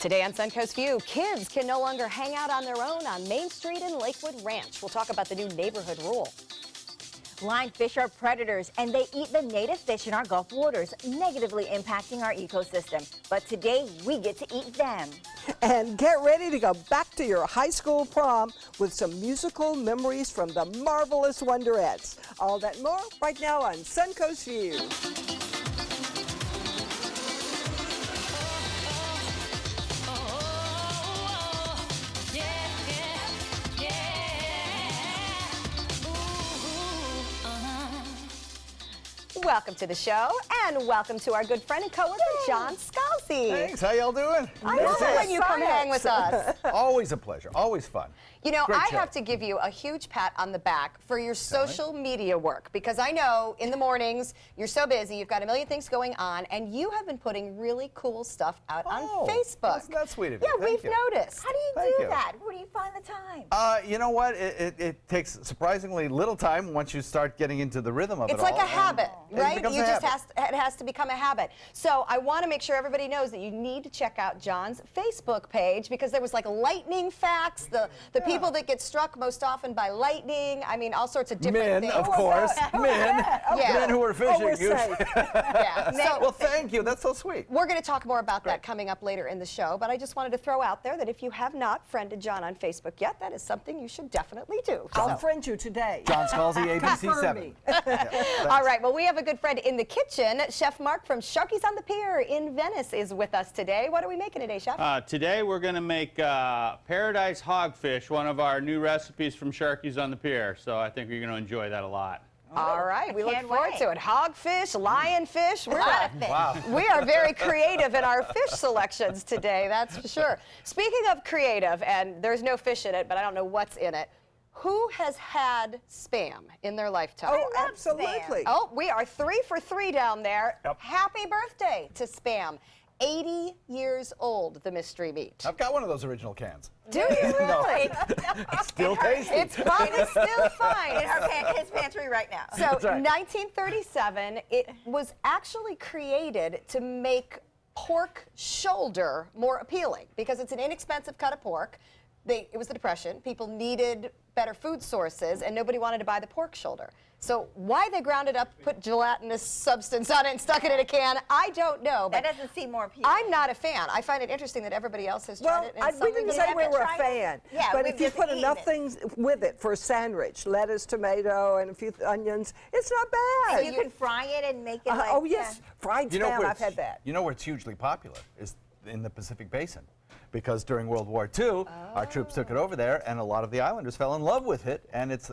Today on Suncoast View, kids can no longer hang out on their own on Main Street in Lakewood Ranch. We'll talk about the new neighborhood rule. Lionfish are predators, and they eat the native fish in our Gulf waters, negatively impacting our ecosystem. But today, we get to eat them. And get ready to go back to your high school prom with some musical memories from the marvelous Wonderettes. All that and more right now on Suncoast View. Welcome to the show, and welcome to our good friend and coworker, John Scalzi. Thanks. How y'all doing? I love it when you come hang with us. Always a pleasure. Always fun. You know, Great I show. have to give you a huge pat on the back for your social media work, because I know in the mornings you're so busy, you've got a million things going on, and you have been putting really cool stuff out on Facebook. That's sweet of you. Yeah, Thank we've you. noticed. How do you Thank do you. that? Where do you find the time? You know what? It takes surprisingly little time once you start getting into the rhythm of It's it all. like a habit, It right? becomes You a just habit. it has to become a habit. So I want to make sure everybody knows that you need to check out John's Facebook page, because there was like lightning facts, the people that get struck most often by lightning. I mean, all sorts of different Men, things. of course. Men. Yeah. Men who are fishing. we're usually. safe. Yeah. So Well, thank you. That's so sweet. we're going to talk more about that coming up later in the show, but I just wanted to throw out there that if you have not friended John on Facebook yet, that is something you should definitely do. I'll friend you today. John Scalzi, ABC Confirm 7. me. All right, well, we have a good friend in the kitchen. Chef Mark from Sharky's on the Pier in Venice is with us today. What are we making today, Chef? Today we're going to make paradise hogfish, one of our new recipes from Sharky's on the Pier. So I think you're going to enjoy that a lot. All right, we look can't forward wait. to it. Hogfish, lionfish. Wow. We are very creative in our fish selections today, that's for sure. Speaking of creative, and there's no fish in it, but I don't know what's in it, who has had Spam in their lifetime? Oh, absolutely. Oh, we are 3 for 3 down there. Yep. Happy birthday to Spam. 80 years old, the mystery meat. I've got one of those original cans. Do you really? It's still tasty. It's probably still fine. In his pantry right now. So, That's right. 1937, it was actually created to make pork shoulder more appealing, because it's an inexpensive cut of pork. It was the Depression. People needed better food sources, and nobody wanted to buy the pork shoulder. So why they ground it up, put gelatinous substance on it, and stuck it in a can, I don't know. That But doesn't seem more appealing. I'm not a fan. I find it interesting that everybody else has tried Well, it. And we didn't say we haven't were a tried it. fan. Yeah, but we've if you just put eaten enough it. things with it for a sandwich, lettuce, tomato, and a few onions, it's not bad. You can fry it and make it like... Oh, yes. Fried You know Spam, where I've had it's- that. You know where it's hugely popular is in the Pacific Basin, because during World War II, our troops took it over there, and a lot of the islanders fell in love with it. And it's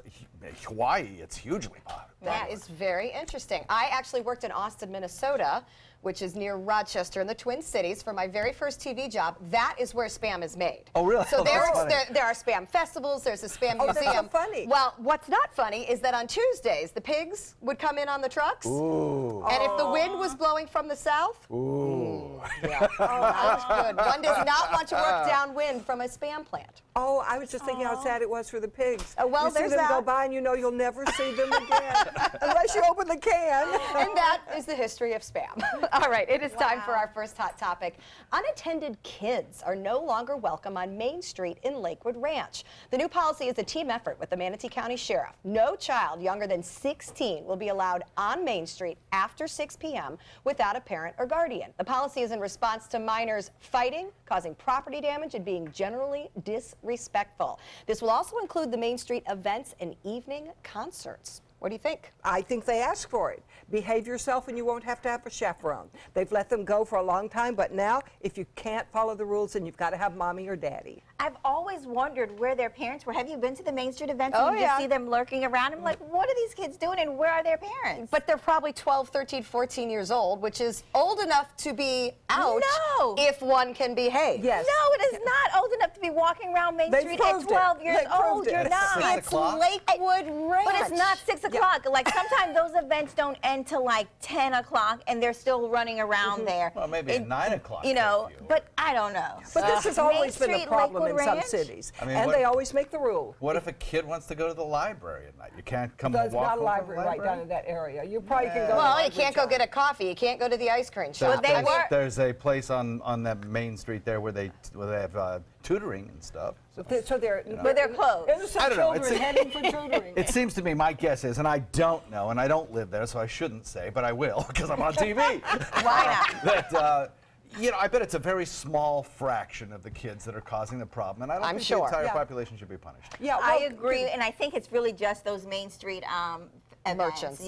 Hawaii. It's hugely popular. That is very interesting. I actually worked in Austin, Minnesota, which is near Rochester in the Twin Cities, for my very first TV job. That is where Spam is made. Oh, really? So Oh, that's funny. there are Spam festivals, there's a Spam Oh, that's museum. so funny. Well, what's not funny is that on Tuesdays, the pigs would come in on the trucks. Ooh. And if the wind was blowing from the south, Ooh. that was good. One does not want to work downwind from a Spam plant. Oh, I was just thinking how sad it was for the pigs. Oh, well, you see there's them go that. by and you know you'll never see them again unless you open the can. And that is the history of Spam. All right, it is time for our first hot topic. Unattended kids are no longer welcome on Main Street in Lakewood Ranch. The new policy is a team effort with the Manatee County Sheriff. No child younger than 16 will be allowed on Main Street after 6 p.m. without a parent or guardian. The policy is in response to minors fighting, causing property damage, and being generally disrespectful. This will also include the Main Street events and evening concerts. What do you think? I think they ask for it. Behave yourself and you won't have to have a chaperone. They've let them go for a long time, but now if you can't follow the rules, then you've got to have mommy or daddy. I've always wondered where their parents were. Have you been to the Main Street events Oh, and you yeah. just see them lurking around? I'm like, what are these kids doing and where are their parents? But they're probably 12, 13, 14 years old, which is old enough to be out No. if one can behave. Yes. No, it is not old enough to be walking around Main They Street at proved it. 12 years They proved old. it. You're At not. 6 It's o'clock? Lakewood Ranch. But it's not 6 o'clock. Like sometimes those events don't end till like 10 o'clock, and they're still running around there. Well, maybe at 9 o'clock. You know, curfew. but I don't know. But this has always been a Street, problem in Lakewood some Ranch? cities. I mean, and what- they always make the rule. What if a kid wants to go to the library at night? You can't come There's walk not a over to the library right down in that area. You probably can go to the Well, you library, can't go John. get a coffee. You can't go to the ice cream shop. they were- There's a place on that main street there where they have tutoring and stuff. So they're, But they're closed. Innocent I don't know. children It's- heading for tutoring. It seems to me, my guess is, and I don't know, and I don't live there, so I shouldn't say, but I will because I'm on TV. Why not? That you know, I bet it's a very small fraction of the kids that are causing the problem, and I don't I'm think sure. the entire Yeah. population should be punished. Yeah, I well, agree, and I think it's really just those Main Street events. Merchants.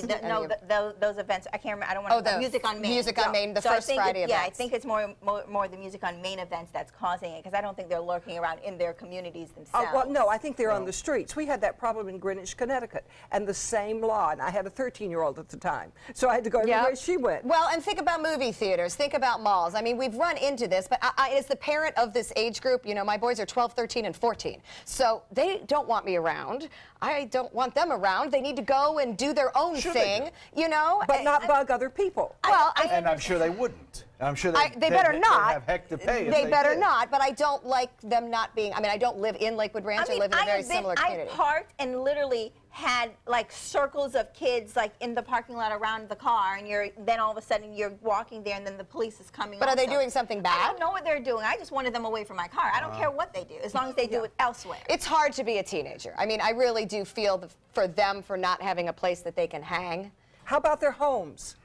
Those events. I can't remember. I don't want Oh, to. the Music on Main. Music on Main, the So I first think Friday Yeah, I events. think it's more the Music on Main events that's causing it, because I don't think they're lurking around in their communities Oh, themselves. well, no, I think they're on the streets. We had that problem in Greenwich, Connecticut, and the same law, and I had a 13-year-old at the time, so I had to go everywhere she went. Well, and think about movie theaters. Think about malls. I mean, we've run into this, but as the parent of this age group, you know, my boys are 12, 13, and 14. So they don't want me around. I don't want them around. They need to go and do their own Sure they thing, you know? But not bug other people. Well, And I'm sure they wouldn't. I'm sure they better not. have heck to pay if They better did. not, but I don't like them not being. I mean, I don't live in Lakewood Ranch. I live in a very similar community. I parked and literally had like circles of kids like in the parking lot around the car, and then all of a sudden you're walking there, and then the police is coming. But are they also. doing something I bad? don't know what they're doing. I just wanted them away from my car. I don't care what they do, as long as they do it elsewhere. It's hard to be a teenager. I mean, I really do feel for them for not having a place that they can hang. How about their homes?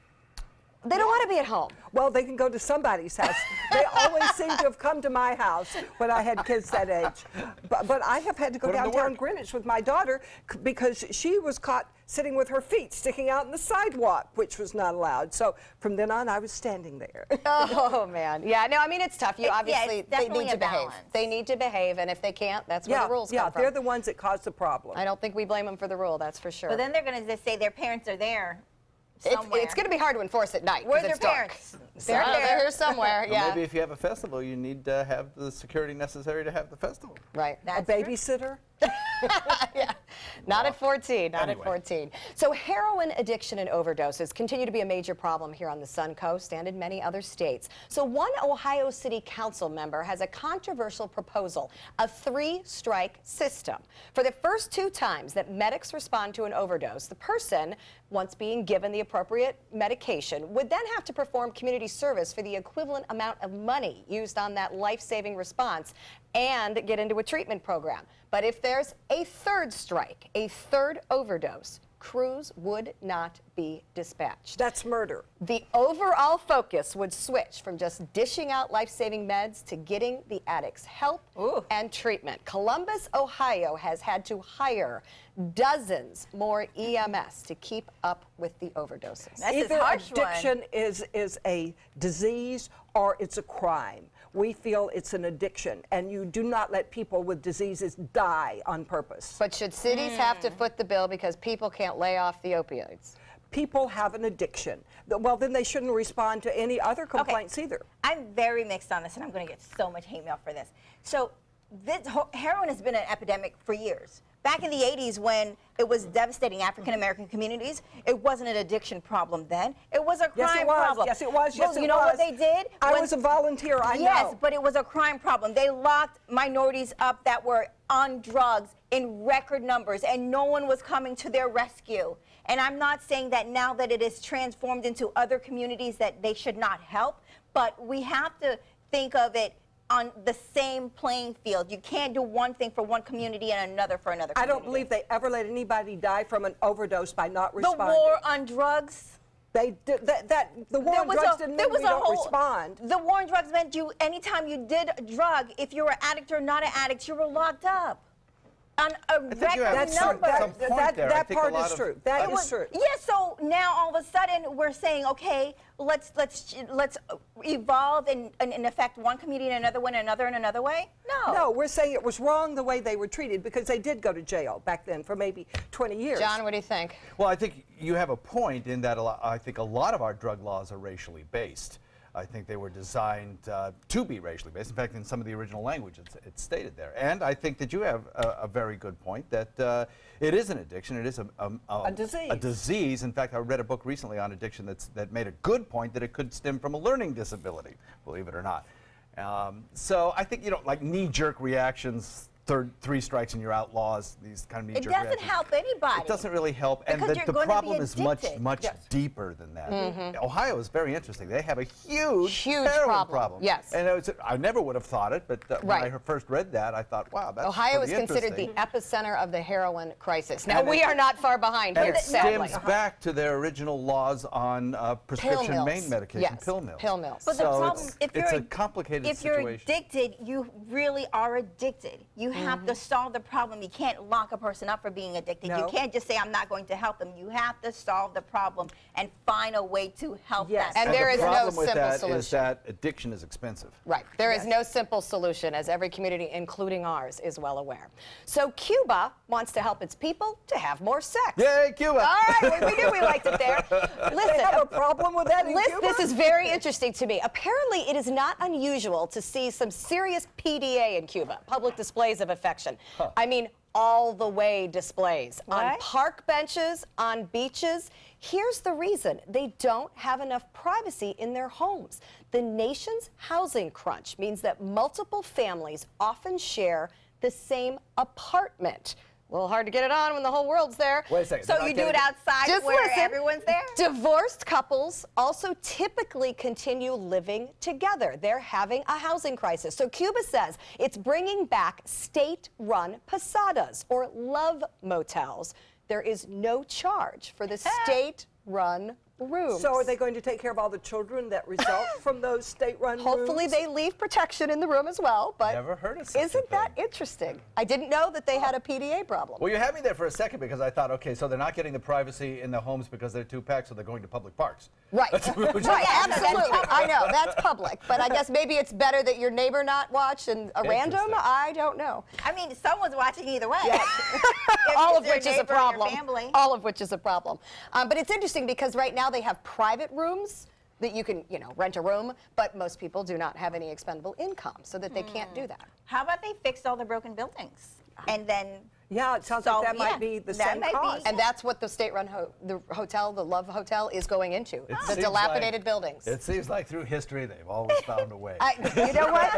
They don't want to be at home. Well, they can go to somebody's house. They always seem to have come to my house when I had kids that age. But I have had to go Put 'em to downtown work. Greenwich with my daughter because she was caught sitting with her feet sticking out in the sidewalk, which was not allowed. So from then on, I was standing there. Oh man, yeah. No, I mean it's tough. You Yeah, obviously it's they definitely need to a behave. balance. They need to behave, and if they can't, that's where the rules come from. they're the ones that cause the problem. I don't think we blame them for the rule. That's for sure. But then they're going to just say their parents are there somewhere. it's going to be hard to enforce at night. 'cause Where's their it's dark. parents? They're here somewhere. Well, Yeah. maybe if you have a festival, you need to have the security necessary to have the festival. Right. A That's true. babysitter? Yeah. Not at 14. Not Anyway. at 14. So heroin addiction and overdoses continue to be a major problem here on the Suncoast and in many other states. So one Ohio City Council member has a controversial proposal, a 3-strike system. For the first 2 times that medics respond to an overdose, the person, once being given the appropriate medication, would then have to perform community service for the equivalent amount of money used on that life-saving response and get into a treatment program. But if there's a 3rd strike, a 3rd overdose, crews would not be dispatched. That's murder. The overall focus would switch from just dishing out life-saving meds to getting the addicts help and treatment. Columbus, Ohio has had to hire dozens more EMS to keep up with the overdoses. That's Either a harsh one. addiction is a disease or it's a crime. We feel it's an addiction, and you do not let people with diseases die on purpose. But should cities have to foot the bill because people can't lay off the opioids? People have an addiction. Well, then they shouldn't respond to any other complaints either. I'm very mixed on this, and I'm going to get so much hate mail for this. So heroin has been an epidemic for years. Back in the 80s, when it was devastating African-American communities, it wasn't an addiction problem then. It was a crime Yes, it was. problem. Yes, it was. Yes, Well, it you know what was. they did? I When- was a volunteer, I Yes, know. but it was a crime problem. They locked minorities up that were on drugs in record numbers, and no one was coming to their rescue. And I'm not saying that now that it is transformed into other communities that they should not help, but we have to think of it on the same playing field. You can't do one thing for one community and another for another I community. don't believe they ever let anybody die from an overdose by not the responding. war on drugs. They did the war on drugs didn't mean we don't respond. The war on drugs meant you, anytime you did a drug, if you were an addict or not an addict, you were locked up. On a think you record have That's true. number. some point there. I That think a part lot is of- true. That It is was- true. Yeah, so now all of a sudden we're saying, okay, let's evolve and affect one community in another one, another in another way. No, we're saying it was wrong the way they were treated because they did go to jail back then for maybe 20 years. John, what do you think? Well, I think you have a point in that I think a lot of our drug laws are racially based. I think they were designed to be racially based. In fact, in some of the original language, it's stated there. And I think that you have a very good point that it is an addiction. It is a disease. A disease. In fact, I read a book recently on addiction that made a good point that it could stem from a learning disability, believe it or not. So I think, like knee-jerk reactions, 3 strikes and you're outlaws, these kind of knee-jerk reactions. It doesn't help anybody. It doesn't really help, and Because you're the going to be problem is much addicted. deeper than that. Ohio is very interesting. They have a huge problem. problem. Yes. And I never would have thought it, but when I Right. first read that, I thought, wow, that's Ohio is pretty considered the interesting. epicenter of the heroin crisis. Now, And we it- are not far behind And here, it sadly. stems back to their original laws on prescription mills. main medication, Yes, pill mills. pill mills. But the So problem, it's a complicated if you're situation. addicted, you really are addicted. You have to solve the problem. You can't lock a person up for being addicted. No. You can't just say, I'm not going to help them. You have to solve the problem and find a way to help Yes. that And person. there the is no problem with simple that is solution. that addiction is expensive. Right. There is no simple solution, as every community, including ours, is well aware. So Cuba wants to help its people to have more sex. Yay, Cuba! All right, we knew we liked it there. They Listen, have a problem with that in Cuba? this is very interesting to me. Apparently, it is not unusual to see some serious PDA in Cuba, public displays of affection. I mean, all the way displays on What? park benches, on beaches. Here's the reason: they don't have enough privacy in their homes. The nation's housing crunch means that multiple families often share the same apartment. A little hard to get it on when the whole world's there. Wait a second. So they're not you do it getting- outside Just where listen. everyone's there? Divorced couples also typically continue living together. They're having a housing crisis. So Cuba says it's bringing back state-run posadas or love motels. There is no charge for the state-run rooms. So are they going to take care of all the children that result from those state-run rooms? Hopefully they leave protection in the room as well, but Never heard of such a isn't that thing. interesting? I didn't know that they had a PDA problem. Well, you had me there for a second because I thought, okay, so they're not getting the privacy in the homes because they're too packed, so they're going to public parks. Right, Which- right, absolutely. I know, that's public, but I guess maybe it's better that your neighbor not watch and a random, Interesting. I don't know. I mean, someone's watching either way. All of It's your which is a neighbor or your problem. family. All of which is a problem. But it's interesting because right now they have private rooms that you can, rent a room, but most people do not have any expendable income, so that they can't do that. How about they fixed all the broken buildings? And then Yeah, it sounds So, like that yeah, might be the that same might be- cost. And that's what the state-run the hotel, the Love Hotel, is going into, It the seems dilapidated like- buildings. It seems like through history they've always found a way. You know what?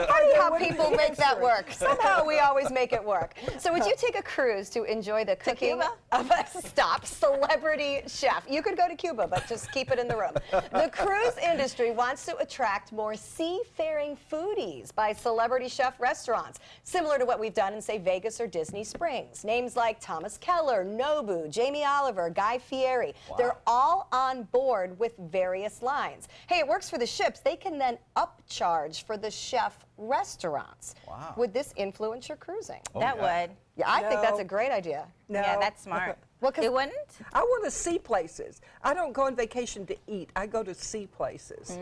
Funny how people make that work. Somehow we always make it work. So would you take a cruise to enjoy the cooking Cuba? of a celebrity chef? You could go to Cuba, but just keep it in the room. The cruise industry wants to attract more seafaring foodies by celebrity chef restaurants, similar to what we've done in, say, Vegas or Disney Springs. Names like Thomas Keller, Nobu, Jamie Oliver, Guy Fieri. They're all on board with various lines. Hey, it works for the ships. They can then upcharge for the chef restaurants. Wow. Would this influence your cruising? that yeah. would. Yeah, I think that's No. a great idea. No. Yeah, that's smart. Well, 'cause- It wouldn't? I want to see places. I don't go on vacation to eat. I go to see places.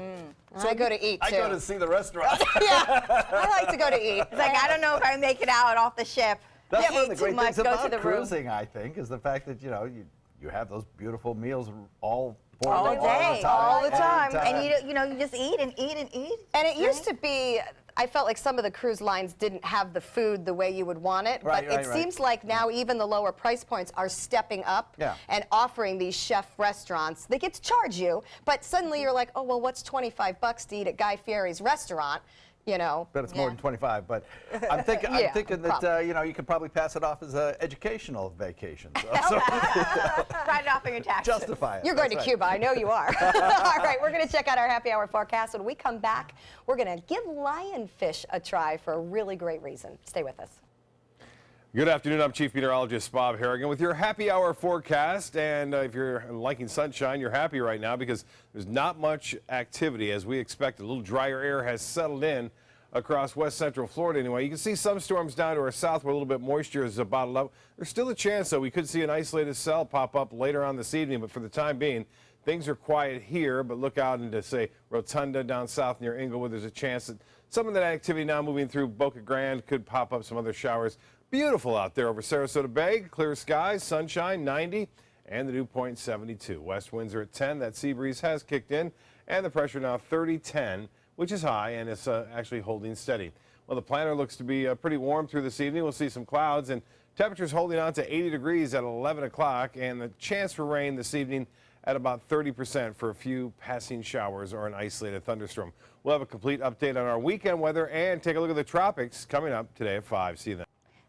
I go to eat, too. I go to see the restaurant. Yeah, I like to go to eat. It's like, I don't know if I make it out off the ship. That's Yeah, one of the eat too great much, things go to about the room. cruising, I think, is the fact that, you have those beautiful meals all for All them day. All the time. And you just eat and eat and eat. And it used to be, I felt like some of the cruise lines didn't have the food the way you would want it. Right, but it right, right. seems like now even the lower price points are stepping up Yeah. and offering these chef restaurants. They get to charge you, but suddenly you're like, oh, well, what's $25 to eat at Guy Fieri's restaurant? But it's more Yeah. than 25. But I'm thinking, Yeah, I'm thinking that you could probably pass it off as an educational vacation. So Write it off on your taxes. justify it. You're going to That's right. Cuba, I know you are. All right, we're going to check out our happy hour forecast. When we come back, we're going to give lionfish a try for a really great reason. Stay with us. Good afternoon. I'm Chief Meteorologist Bob Harrigan with your happy hour forecast. And if you're liking sunshine, you're happy right now because there's not much activity as we expected. A little drier air has settled in across west central Florida anyway. You can see some storms down to our south where a little bit moisture is bottled up. There's still a chance, though, we could see an isolated cell pop up later on this evening. But for the time being, things are quiet here. But look out into, say, Rotunda down south near Inglewood. There's a chance that some of that activity now moving through Boca Grande could pop up some other showers. Beautiful out there over Sarasota Bay. Clear skies, sunshine, 90, and the dew point 72. West winds are at 10. That sea breeze has kicked in. and the pressure now 30-10, which is high, and it's actually holding steady. Well, the planner looks to be pretty warm through this evening. We'll see some clouds, and temperatures holding on to 80 degrees at 11 o'clock, and the chance for rain this evening at about 30% for a few passing showers or an isolated thunderstorm. We'll have a complete update on our weekend weather and take a look at the tropics coming up today at 5. See you then.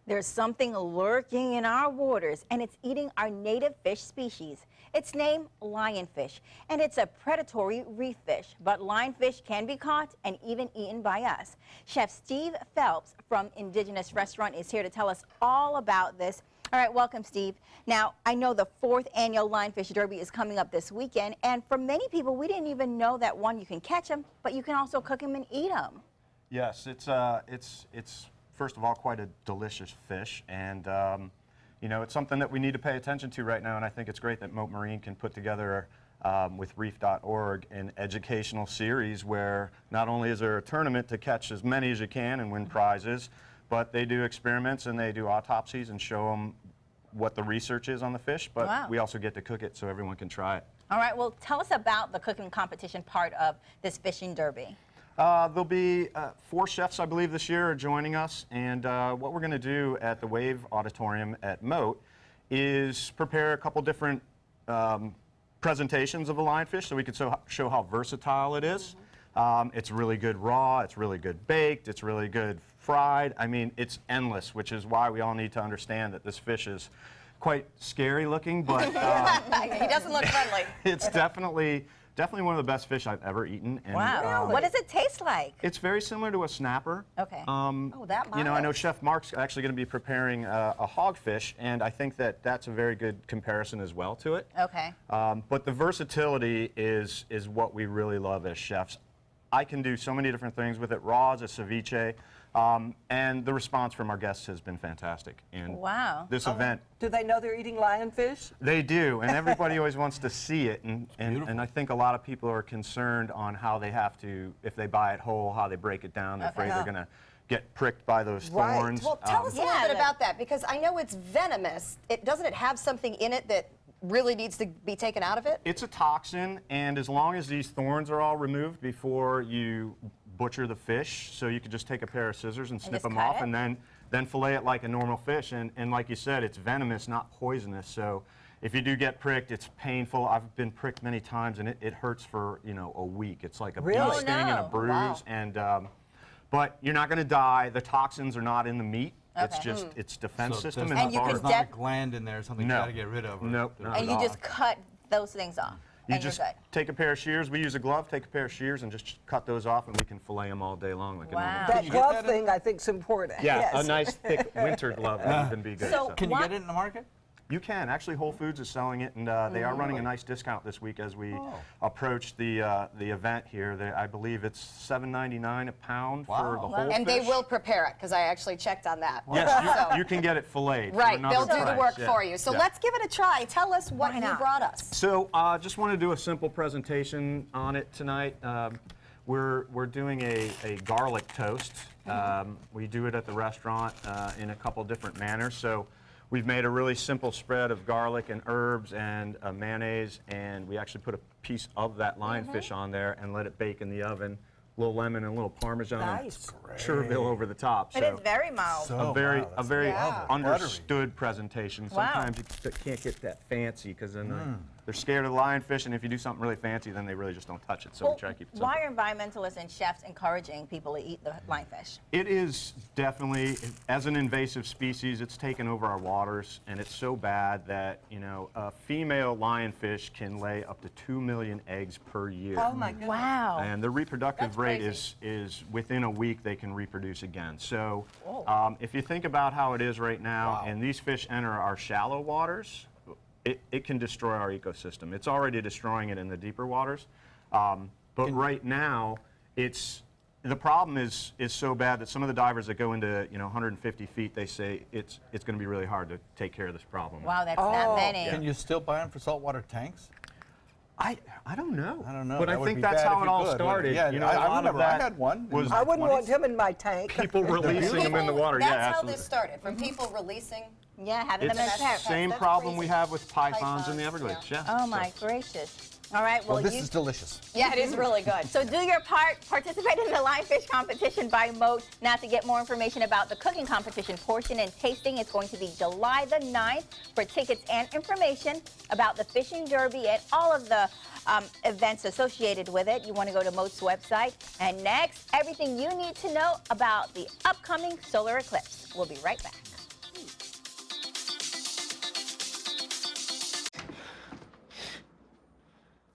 There's something lurking in our waters, and it's eating our native fish species. It's named lionfish, and it's a predatory reef fish. But lionfish can be caught and even eaten by us. Chef Steve Phelps from Indigenous Restaurant is here to tell us all about this. All right, welcome, Steve. Now, I know the 4th annual Lionfish Derby is coming up this weekend, and for many people, we didn't even know that, one, you can catch them, but you can also cook them and eat them. Yes, it's first of all quite a delicious fish, and you know, it's something that we need to pay attention to right now, and I think it's great that Moat Marine can put together with reef.org an educational series where not only is there a tournament to catch as many as you can and win prizes, but they do experiments and they do autopsies and show them what the research is on the fish, but Wow. we also get to cook it so everyone can try it. All right, well, tell us about the cooking competition part of this fishing derby. There'll be 4 chefs, I believe, this year are joining us, and what we're going to do at the Wave Auditorium at Moat is prepare a couple different presentations of the lionfish so we can show how versatile it is. It's really good raw, it's really good baked, it's really good fried. I mean, it's endless, which is why we all need to understand that this fish is quite scary looking, but He doesn't look friendly. it's definitely one of the best fish I've ever eaten. And, Wow. What does it taste like? it's very similar to a snapper. Okay. Oh, that You know, I know mild. Chef Mark's actually going to be preparing a hogfish, and I think that that's a very good comparison as well to it. Okay. But the versatility is what we really love as chefs. I can do so many different things with it, raw as a ceviche, and the response from our guests has been fantastic. And Wow. this event, Do they know they're eating lionfish? they do, and everybody always wants to see it, and I think a lot of people are concerned on how they have to, if they buy it whole, how they break it down. They're afraid they're going to get pricked by those Right. thorns. Well, tell us a little Yeah, bit the- about that, because I know it's venomous. Doesn't it have something in it that really needs to be taken out of it? It's a toxin, and as long as these thorns are all removed before you butcher the fish, so you could just take a pair of scissors and snip just them cut off, it? and then fillet it like a normal fish. And like you said, it's venomous, not poisonous. So if you do get pricked, it's painful. I've been pricked many times, and it hurts for a week. It's like a bee Really? sting and a no. bruise, Wow. and but you're not going to die. The toxins are not in the meat. It's Okay. just its defense So system there's in And the you body. can There's not a def- gland in there, something No. you got to get rid of. or- Nope, not And at you all. just cut those things off. You and just you're good. take a pair of shears. We use a glove. Take a pair of shears and just cut those off, and we can fillet them all day long like a Wow. normal. That you get glove that in- thing, I think, is important. Yeah, Yes. a nice thick winter glove would even be good. So- so. Can you What- get it in the market? You can. Actually, Whole Foods is selling it, and they are running a nice discount this week as we approach the event here. I believe it's $7.99 a pound for Wow. the whole And they fish. will prepare it, because I actually checked on that. Yes, So- you can get it filleted. for Right, another they'll do the price, work yeah. for you. So Yeah. let's give it a try. Tell us what Why you not? brought us. So just want to do a simple presentation on it tonight. We're doing a garlic toast. We do it at the restaurant in a couple different manners. So we've made a really simple spread of garlic and herbs and mayonnaise, and we actually put a piece of that lionfish on there and let it bake in the oven. A little lemon and a little Parmesan Nice. and chervil over the top. It is very mild. a very, wow, a that's very Yeah. understood presentation. Wow. Sometimes you can't get that fancy because then they're scared of the lionfish, and if you do something really fancy, then they really just don't touch it. So Well, we try to keep it simple. why are environmentalists and chefs encouraging people to eat the lionfish? It is definitely, as an invasive species, it's taken over our waters, and it's so bad that a female lionfish can lay up to 2 million eggs per year. Oh, my goodness. Wow. And the reproductive That's rate crazy. is within a week they can reproduce again. So Whoa. if you think about how it is right now, Wow. and these fish enter our shallow waters, it can destroy our ecosystem. It's already destroying it in the deeper waters. But right now, the problem is so bad that some of the divers that go into 150 feet, they say it's going to be really hard to take care of this problem. Wow, that's Oh. not many. Can you still buy them for saltwater tanks? I don't know. I don't know. But That I would think be that's bad how if it you all could, wouldn't it? started. Yeah, You know, I a lot remember. of that I had one. was I wouldn't 20s. want him in my tank. people releasing them in the water. That's Yeah, how absolutely. this started, from people releasing. Yeah, having It's them in the a pair. same That's problem crazy. we have with pythons in the Pythons, Everglades. yeah. Yeah. Oh my So- gracious. All right, well, This is delicious. Yeah, it is really good. So do your part, participate in the lionfish competition by Moat. Now to get more information about the cooking competition portion and tasting, it's going to be July the 9th. For tickets and information about the fishing derby and all of the events associated with it, you want to go to Moat's website. And next, everything you need to know about the upcoming solar eclipse. We'll be right back.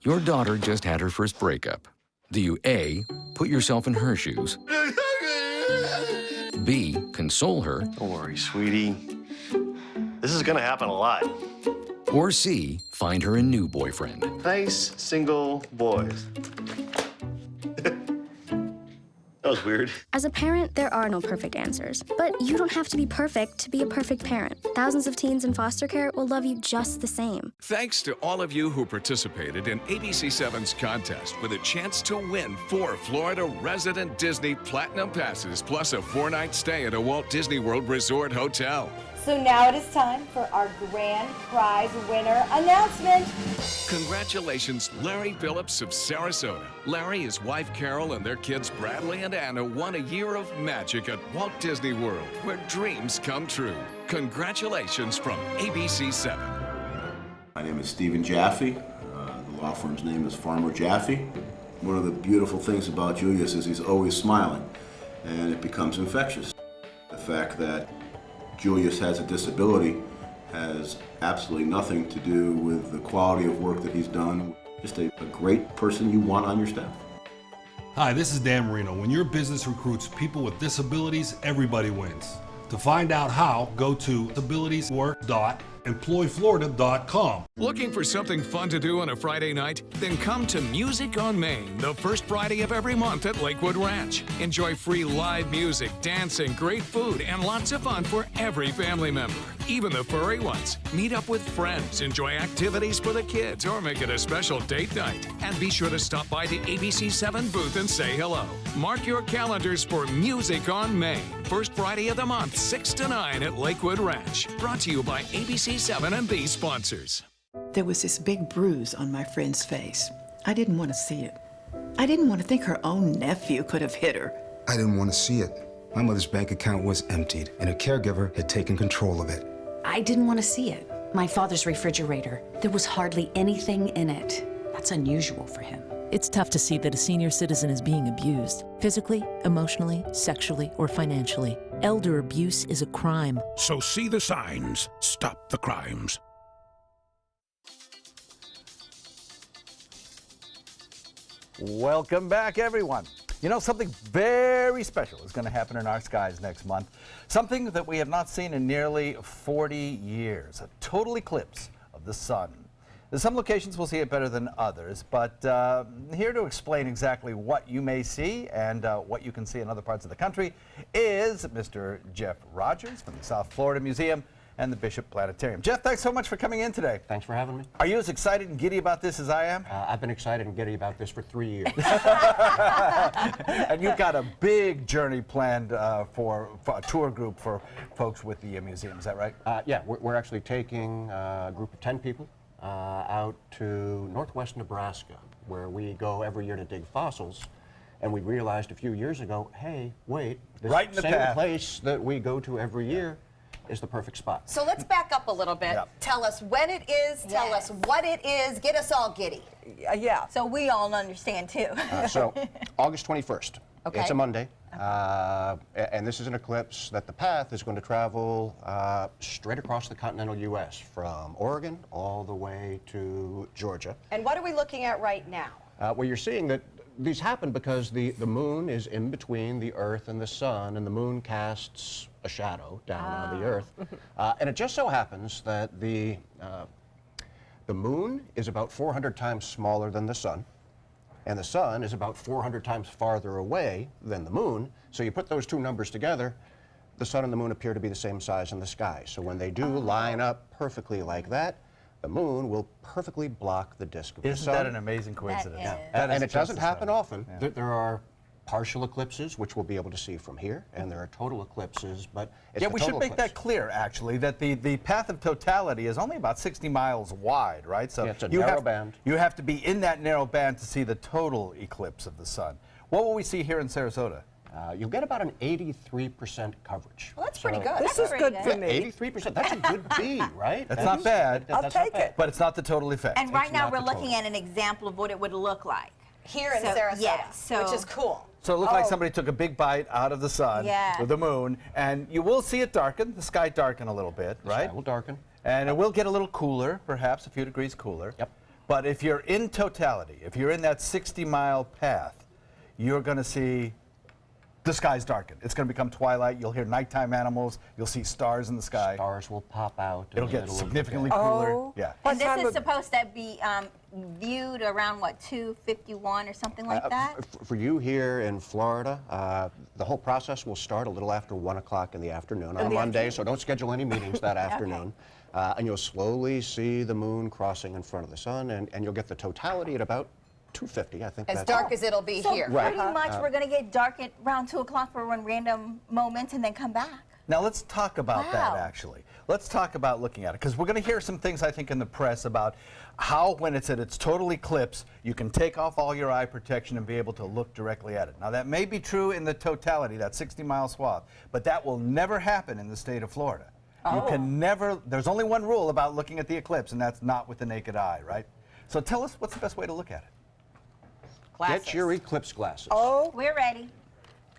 Your daughter just had her first breakup. Do you A, put yourself in her shoes? B, console her? Don't worry, sweetie. This is gonna happen a lot. Or C, find her a new boyfriend? Nice single boys. That was weird. As a parent, there are no perfect answers. But you don't have to be perfect to be a perfect parent. Thousands of teens in foster care will love you just the same. Thanks to all of you who participated in ABC7's contest with a chance to win 4 Florida resident Disney Platinum Passes plus a 4-night stay at a Walt Disney World Resort Hotel. So now it is time for our grand prize winner announcement. Congratulations, Larry Phillips of Sarasota. Larry, his wife Carol, and their kids Bradley and Anna won a year of magic at Walt Disney World, where dreams come true. Congratulations from ABC7. My name is Stephen Jaffe. The law firm's name is Farmer Jaffe. One of the beautiful things about Julius is he's always smiling, and it becomes infectious. The fact that Julius has a disability has absolutely nothing to do with the quality of work that he's done. Just a great person you want on your staff. Hi, this is Dan Marino. When your business recruits people with disabilities, everybody wins. To find out how, go to disabilitieswork.employflorida.com. Looking for something fun to do on a Friday night? Then come to Music on Main, the first Friday of every month at Lakewood Ranch. Enjoy free live music, dancing, great food, and lots of fun for every family member, even the furry ones. Meet up with friends, enjoy activities for the kids, or make it a special date night. And be sure to stop by the ABC7 booth and say hello. Mark your calendars for Music on Main, first Friday of the month, 6 to 9 at Lakewood Ranch. Brought to you by ABC7 and these sponsors. There was this big bruise on my friend's face. I didn't want to see it. I didn't want to think her own nephew could have hit her. I didn't want to see it. My mother's bank account was emptied, and a caregiver had taken control of it. I didn't want to see it. My father's refrigerator, there was hardly anything in it. That's unusual for him. It's tough to see that a senior citizen is being abused, physically, emotionally, sexually, or financially. Elder abuse is a crime. So see the signs. Stop the crimes. Welcome back, everyone. You know, something very special is going to happen in our skies next month. Something that we have not seen in nearly 40 years. A total eclipse of the sun. In some locations we'll see it better than others, but here to explain exactly what you may see and what you can see in other parts of the country is Mr. Jeff Rogers from the South Florida Museum and the Bishop Planetarium. Jeff, thanks so much for coming in today. Thanks for having me. Are you as excited and giddy about this as I am? I've been excited and giddy about this for 3 years. And you've got a big journey planned for a tour group for folks with the museum, is that right? Yeah, we're actually taking a group of 10 people out to northwest Nebraska, where we go every year to dig fossils. And we realized a few years ago, hey, wait, this right in the same path. place that we go to every year is the perfect spot. So let's back up a little bit. Yep. Tell us when it is, tell us what it is, get us all giddy. Yeah. So we all understand too. So August 21st. Okay. It's a Monday. And this is an eclipse that the path is going to travel straight across the continental U.S. from Oregon all the way to Georgia. And what are we looking at right now? Well, you're seeing that these happen because the moon is in between the Earth and the sun, and the moon casts a shadow down on the Earth. And it just so happens that the moon is about 400 times smaller than the sun, and the sun is about 400 times farther away than the moon. So you put those two numbers together, the sun and the moon appear to be the same size in the sky. So when they do line up perfectly like that, the moon will perfectly block the disk of the sun. Isn't that an amazing coincidence? And it doesn't happen often. Yeah. There are partial eclipses, which we'll be able to see from here, and there are total eclipses, but it's yeah, the we should total make that eclipse. clear, actually, that the path of totality is only about 60 miles wide, right? So Yeah, it's a narrow band. You have to be in that narrow band to see the total eclipse of the sun. What will we see here in Sarasota? You'll get about an 83% coverage. Well, that's pretty good. This is good for me. 83%. That's a good B, right? That's not bad. I'll take it. But it's not the total effect. And right It's now not we're the looking total. at an example of what it would look like. Here in So, Sarasota, yeah, so- which is cool. So it looked like somebody took a big bite out of the sun Yeah. with the moon, and you will see it darken, the sky darken a little bit, right? It will darken. And it will get a little cooler, perhaps a few degrees cooler. Yep. But if you're in totality, if you're in that 60-mile path, you're going to see the skies darken. It's going to become twilight. You'll hear nighttime animals. You'll see stars in the sky. Stars will pop out. in It'll the get middle of the significantly day. cooler. Oh. Yeah. And this is supposed to be viewed around, what, 2:51 or something like that? For you here in Florida, the whole process will start a little after 1 o'clock in the afternoon on a Monday, so don't schedule any meetings that afternoon. And you'll slowly see the moon crossing in front of the sun, and you'll get the totality at about 2:50, I think. As dark as it'll be So here. Right. pretty much we're going to get dark at around 2 o'clock for one random moment and then come back. Now let's talk about that, Wow. actually. Let's talk about looking at it, because we're going to hear some things, I think, in the press about how, when it's at its total eclipse, you can take off all your eye protection and be able to look directly at it. Now, that may be true in the totality, that 60-mile swath, but that will never happen in the state of Florida. You can never, there's only one rule about looking at the eclipse, and that's not with the naked eye, right? So tell us, what's the best way to look at it? Glasses. Get your eclipse glasses. Oh, We're ready.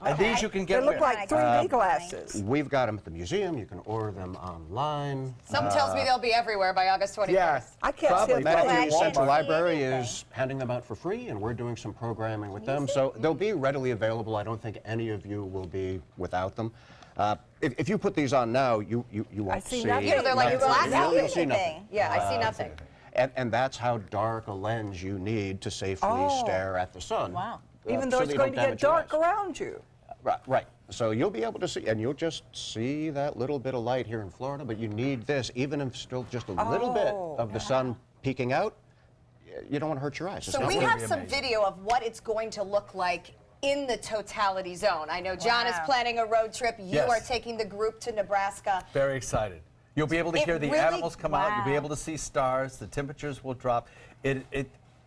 And these you can they get look where? like 3D glasses. We've got them at the museum. You can order them online. Some tells me they'll be everywhere by August 21st. Yeah. I can't Probably. see a Matthew glass. Central see Library anything. is handing them out for free, and we're doing some programming with them. So they'll be readily available. I don't think any of you will be without them. If you put these on now, you won't see see. nothing. You know, they're like nothing. glasses. You'll see nothing. Yeah, I see nothing. And that's how dark a lens you need to safely stare at the sun. Wow. Even so though that it's you going to don't get damage your dark eyes. around you. Right. So you'll be able to see, and you'll just see that little bit of light here in Florida, but you need this, even if still just a little bit of the sun peeking out, you don't want to hurt your eyes. It's So not we gonna have be some amazing. video of what it's going to look like in the totality zone. I know John is Wow. planning a road trip. You Yes. are taking the group to Nebraska. Very excited. You'll be able to It hear the really- animals come out. You'll be wow. able to see stars. The temperatures will drop.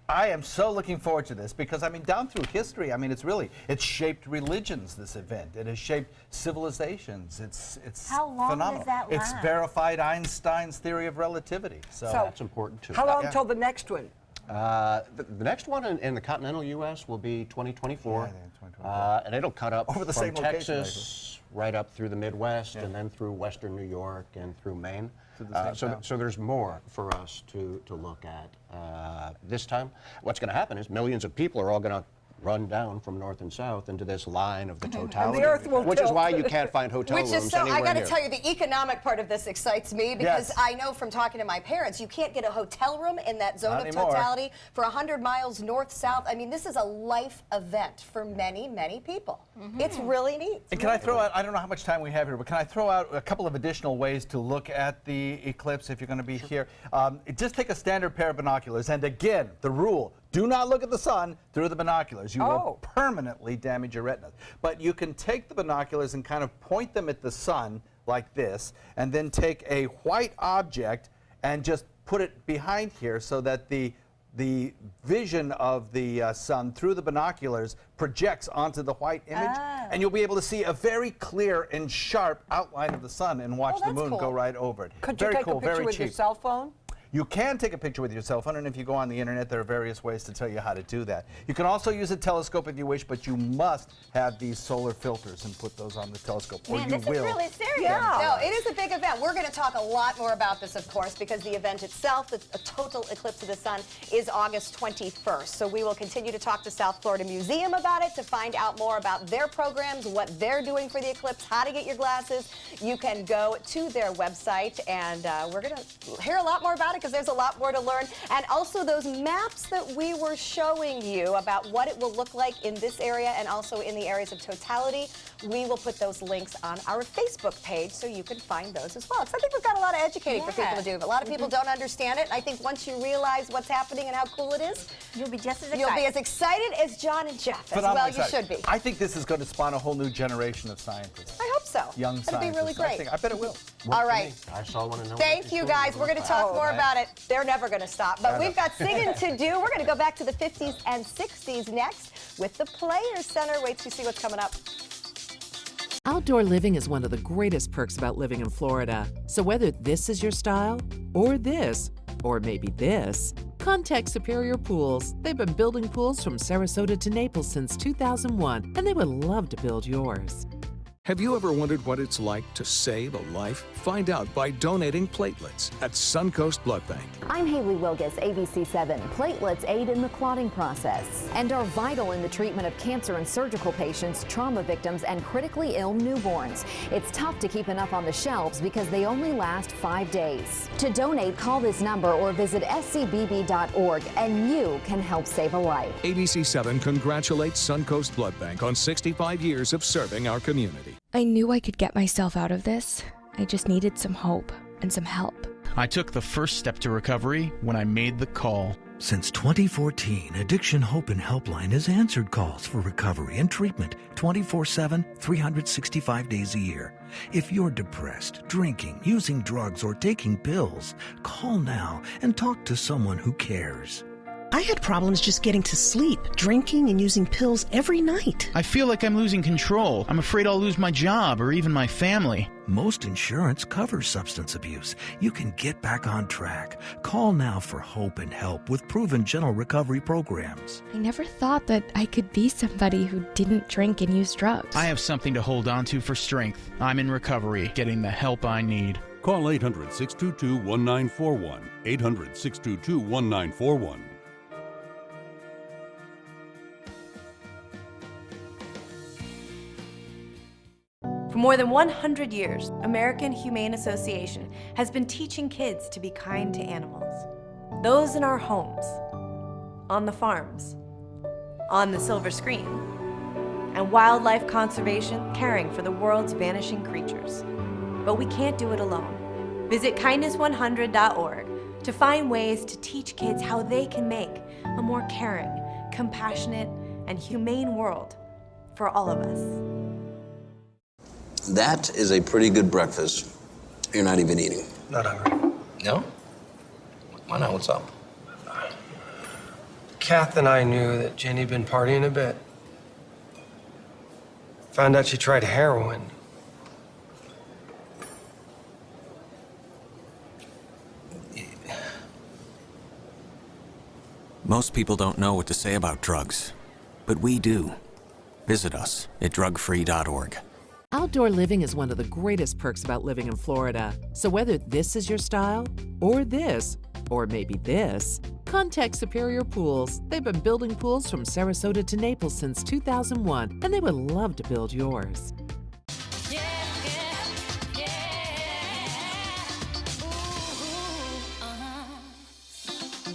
I am so looking forward to this because, I mean, down through history, I mean, it's shaped religions, this event. It has shaped civilizations. It's How long does phenomenal. that It's last? verified Einstein's theory of relativity. So, That's important too. How long Yeah. till the next one? The next one in the continental U.S. will be 2024, Yeah, 2024. and it'll cut up Over the from same location, Texas right up through the Midwest, and then through western New York and through Maine. So there's more for us to look at this time. What's going to happen is millions of people are all going to run down from north and south into this line of the totality, Earth will which is tilt. why you can't find hotel Which rooms is so, anywhere I got to near. tell you, the economic part of this excites me because Yes. I know from talking to my parents, you can't get a hotel room in that zone Not of anymore. totality for 100 miles north-south. I mean, this is a life event for many, many people. It's really neat. And can I throw out, I don't know how much time we have here, but can I throw out a couple of additional ways to look at the eclipse if you're going to be here? Just take a standard pair of binoculars, and again, the rule, do not look at the sun through the binoculars. You will permanently damage your retina. But you can take the binoculars and kind of point them at the sun like this, and then take a white object and just put it behind here so that the vision of the sun through the binoculars projects onto the white image, and you'll be able to see a very clear and sharp outline of the sun and watch the that's moon cool. go right over it. Could Very you take cool, a picture very with cheap. your cell phone? You can take a picture with your cell phone, and if you go on the internet, there are various ways to tell you how to do that. You can also use a telescope if you wish, but you must have these solar filters and put those on the telescope, or Man, you this will. is really serious. No, it is a big event. We're going to talk a lot more about this, of course, because the event itself, the total eclipse of the sun, is August 21st. So we will continue to talk to South Florida Museum about it to find out more about their programs, what they're doing for the eclipse, how to get your glasses. You can go to their website, and we're going to hear a lot more about it because there's a lot more to learn. And also those maps that we were showing you about what it will look like in this area and also in the areas of totality, we will put those links on our Facebook page so you can find those as well. Because I think we've got a lot of educating for people to do. But a lot of people don't understand it. I think once you realize what's happening and how cool it is, you'll be just as excited. You'll be as excited as John and Jeff. As well, you should be. I think this is going to spawn a whole new generation of scientists. I hope so. Young scientists. It'll be really great. I bet it will. All right. I saw one. Thank you, guys. We're going to talk more about it. They're never going to stop. But we've got singing to do. We're going to go back to the 50s and 60s next with the Players Center. Wait to see what's coming up. Outdoor living is one of the greatest perks about living in Florida. So whether this is your style, or this, or maybe this, contact Superior Pools. They've been building pools from Sarasota to Naples since 2001, and they would love to build yours. Have you ever wondered what it's like to save a life? Find out by donating platelets at Suncoast Blood Bank. I'm Haley Wilgus, ABC7. Platelets aid in the clotting process and are vital in the treatment of cancer and surgical patients, trauma victims, and critically ill newborns. It's tough to keep enough on the shelves because they only last 5 days. To donate, call this number or visit scbb.org and you can help save a life. ABC7 congratulates Suncoast Blood Bank on 65 years of serving our community. I knew I could get myself out of this. I just needed some hope and some help. I took the first step to recovery when I made the call. Since 2014, Addiction Hope and Helpline has answered calls for recovery and treatment 24/7, 365 days a year. If you're depressed, drinking, using drugs, or taking pills, call now and talk to someone who cares. I had problems just getting to sleep, drinking and using pills every night. I feel like I'm losing control. I'm afraid I'll lose my job or even my family. Most insurance covers substance abuse. You can get back on track. Call now for hope and help with proven gentle recovery programs. I never thought that I could be somebody who didn't drink and use drugs. I have something to hold on to for strength. I'm in recovery, getting the help I need. Call 800-622-1941. 800-622-1941. For more than 100 years, American Humane Association has been teaching kids to be kind to animals. Those in our homes, on the farms, on the silver screen, and wildlife conservation, caring for the world's vanishing creatures. But we can't do it alone. Visit kindness100.org to find ways to teach kids how they can make a more caring, compassionate, and humane world for all of us. That is a pretty good breakfast. You're not even eating. Not hungry. No? Why not? What's up? Kath and I knew that Jenny'd been partying a bit. Found out she tried heroin. Most people don't know what to say about drugs, but we do. Visit us at drugfree.org. Outdoor living is one of the greatest perks about living in Florida. So whether this is your style, or this, or maybe this, contact Superior Pools. They've been building pools from Sarasota to Naples since 2001, and they would love to build yours.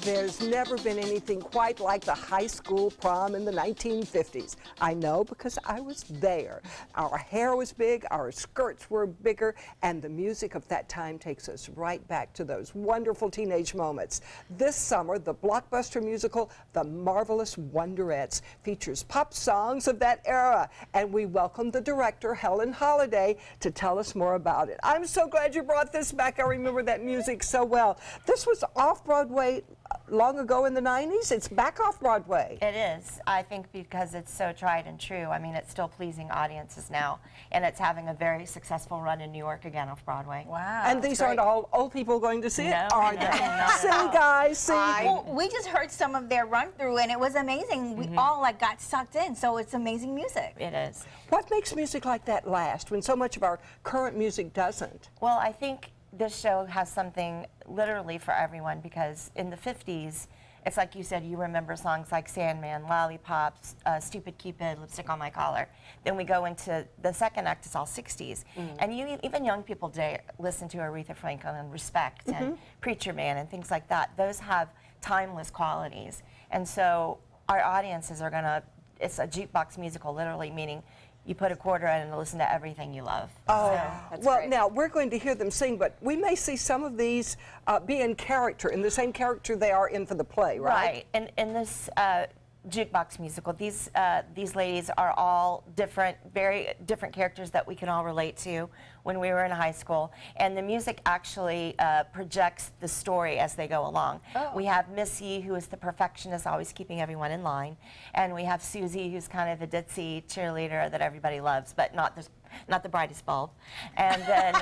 There's never been anything quite like the high school prom in the 1950s. I know because I was there. Our hair was big, our skirts were bigger, and the music of that time takes us right back to those wonderful teenage moments. This summer, the blockbuster musical, The Marvelous Wonderettes, features pop songs of that era, and we welcome the director, Helen Holliday, to tell us more about it. I'm so glad you brought this back. I remember that music so well. This was off-Broadway long ago in the 90s. It's back off Broadway. It is, I think, because it's so tried and true. I mean, it's still pleasing audiences now, and it's having a very successful run in New York again off Broadway. Wow. And these aren't all old people going to see it, are they? No. See, guys, see. Well, we just heard some of their run through, and it was amazing. We all got sucked in, so it's amazing music. It is. What makes music like that last when so much of our current music doesn't? Well, I think this show has something literally for everyone, because in the 50s it's like you said, you remember songs like Sandman, Lollipops, Stupid Cupid, Lipstick on My Collar. Then we go into the second act, it's all 60s. And even young people today listen to Aretha Franklin and Respect and Preacher Man and things like that. Those have timeless qualities. And so our audiences are gonna, it's a jukebox musical, literally, meaning you put a quarter in and listen to everything you love. Oh, So, well, great. now we're going to hear them sing, but we may see some of these be in character, in the same character they are in for the play, right? Right. And in this jukebox musical, these ladies are all different, very different characters that we can all relate to when we were in high school. And the music actually projects the story as they go along. We have Missy, who is the perfectionist, always keeping everyone in line. And we have Susie, who's kind of the ditzy cheerleader that everybody loves, but not the brightest bulb. And then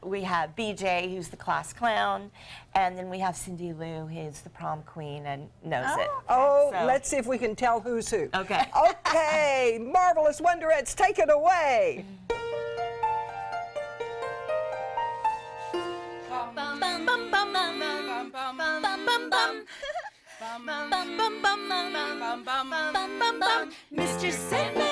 we have BJ, who's the class clown. And then we have Cindy Lou, who's the prom queen and knows it. Oh, So- let's see if we can tell who's who. Okay. Okay, Marvelous Wonderettes, take it away. Mr. Sandman,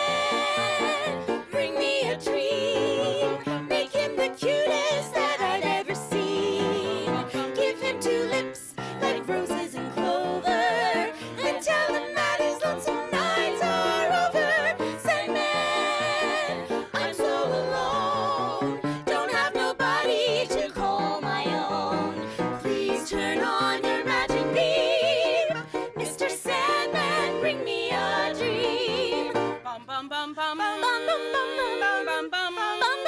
bring me a dream. Make him the cutest that I've ever seen. Give him tulips like roses and clover. Then tell him that his lonesome nights are over. Sandman, I'm so alone. Don't have nobody to call my own. Please turn on your magic beam. Mr. Sandman, bring me a dream. Bum bum bum bum bum bum bum bum bum bum bum bum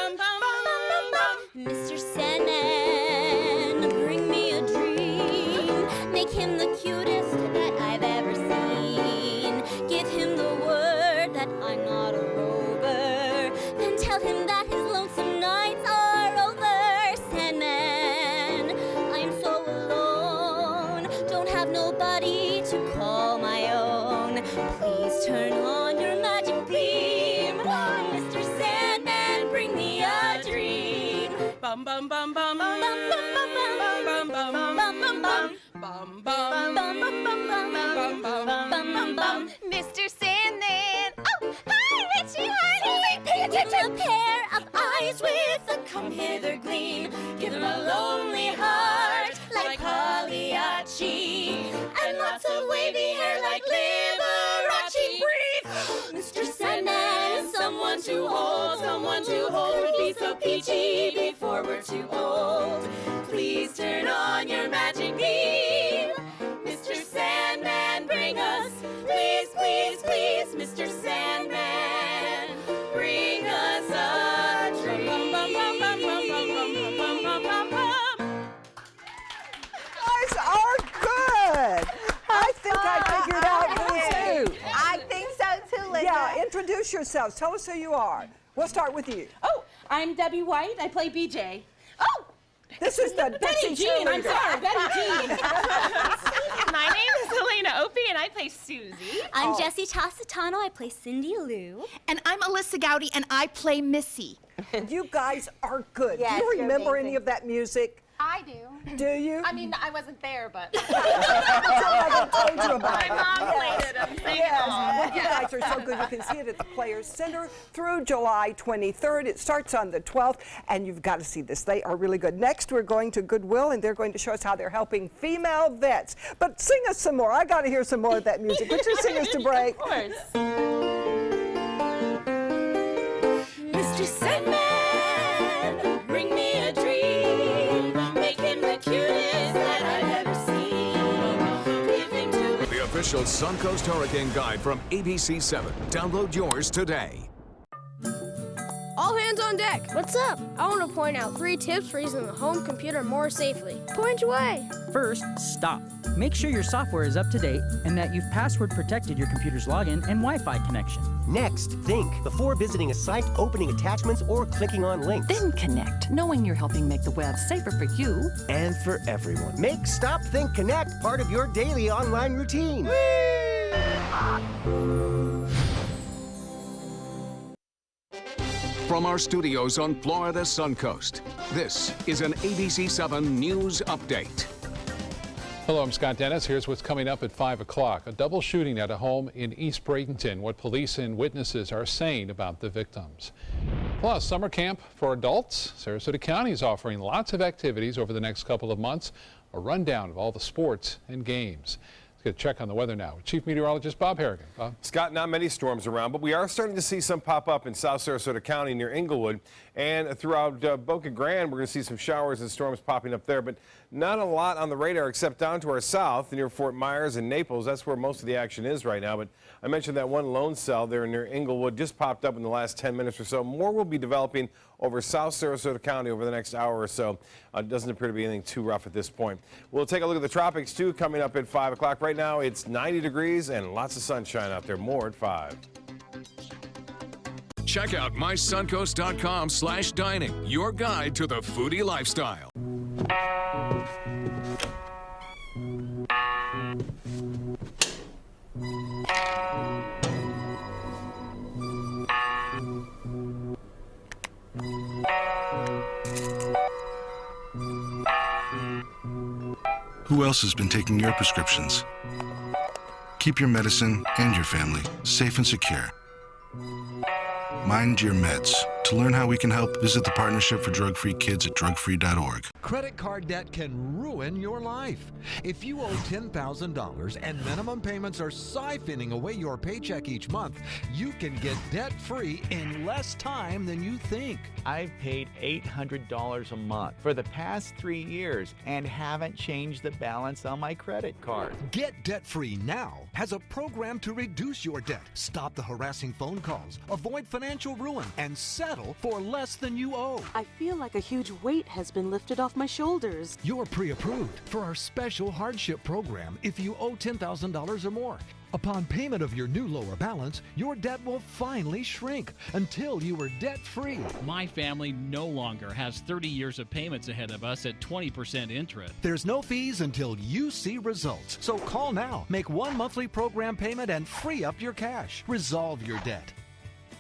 bum bum bum. Mr. Sandman, bring me a dream. Make him the cutest that I've ever seen. Give him the word that I'm not a rover. Then tell him that his lonesome nights are over. Sandman, I'm so alone. Don't have nobody to call my own. Please turn on your magic beam. Mr. Sandman, bring me a dream. Bum bum bum bum bum bum bum bum bum bum bum bum bum bum bum. Mr. Sandman. Oh, hi, Richie, honey. Pay attention. Give him a pair of eyes with a come hither gleam. Give him a lonely heart like Pagliacci, and lots of wavy hair like Liberace. Breathe, Mr. Sandman. Someone to hold, someone to hold. Would be so peachy before we're too old. Please turn on your magic beam. Mr. Sandman, bring us, please, please, please, Mr. Sandman, bring us a dream. Guys are good. I think I figured out who's who. I think so too, Linda. Yeah, introduce yourselves. Tell us who you are. We'll start with you. Oh, I'm Debbie White. I play BJ. Oh! This is the Betty Jean. I'm sorry, Betty Jean. My name is Helena Opie, and I play Susie. I'm Jessie Chasitano. I play Cindy Lou. And I'm Alyssa Gowdy, and I play Missy. You guys are good. Yes, Do you you're remember amazing. any of that music? I do. Do you? I mean, I wasn't there, but. I told you about My it. mom played it. I'm saying Yes. it all. Well, you guys are so good. You can see it at the Players Center through July 23rd. It starts on the 12th, and you've got to see this. They are really good. Next, we're going to Goodwill, and they're going to show us how they're helping female vets. But sing us some more. I got to hear some more of that music. Would you sing us to break? Of course. Mr. Sandman, bring me a dream. Make him the cutest that I've ever seen. Give him to The official Suncoast Hurricane Guide from ABC 7. Download yours today. All hands on deck. What's up? I want to point out 3 tips for using the home computer more safely. Point away. First, stop. Make sure your software is up to date and that you've password protected your computer's login and Wi-Fi connection. Next, think before visiting a site, opening attachments, or clicking on links. Then connect, knowing you're helping make the web safer for you. And for everyone. Make Stop, Think, Connect part of your daily online routine. From our studios on Florida's Suncoast, this is an ABC7 News Update. Hello, I'm Scott Dennis. Here's what's coming up at 5 o'clock. A double shooting at a home in East Bradenton. What police and witnesses are saying about the victims. Plus, summer camp for adults. Sarasota County is offering lots of activities over the next couple of months. A rundown of all the sports and games. Let's get a check on the weather now with Chief Meteorologist Bob Harrigan. Bob? Scott, not many storms around, but we are starting to see some pop up in South Sarasota County near Inglewood. And throughout Boca Grande, we're going to see some showers and storms popping up there, but not a lot on the radar except down to our south near Fort Myers and Naples. That's where most of the action is right now. But I mentioned that one lone cell there near Inglewood just popped up in the last 10 minutes or so. More will be developing over South Sarasota County over the next hour or so. It doesn't appear to be anything too rough at this point. We'll take a look at the tropics too coming up at 5 o'clock. Right now it's 90 degrees and lots of sunshine out there. More at 5. Check out mysuncoast.com/dining, your guide to the foodie lifestyle. Who else has been taking your prescriptions? Keep your medicine and your family safe and secure. Mind your meds. To learn how we can help, visit the Partnership for Drug-Free Kids at drugfree.org. Credit card debt can ruin your life. If you owe $10,000 and minimum payments are siphoning away your paycheck each month, you can get debt-free in less time than you think. I've paid $800 a month for the past 3 years and haven't changed the balance on my credit card. Get Debt-Free Now has a program to reduce your debt, stop the harassing phone calls, avoid financial ruin, and settle for less than you owe. I feel like a huge weight has been lifted off my shoulders. You're pre-approved for our special hardship program if you owe $10,000 or more. Upon payment of your new lower balance, your debt will finally shrink until you are debt-free. My family no longer has 30 years of payments ahead of us at 20% interest. There's no fees until you see results. So call now, make one monthly program payment, and free up your cash. Resolve your debt.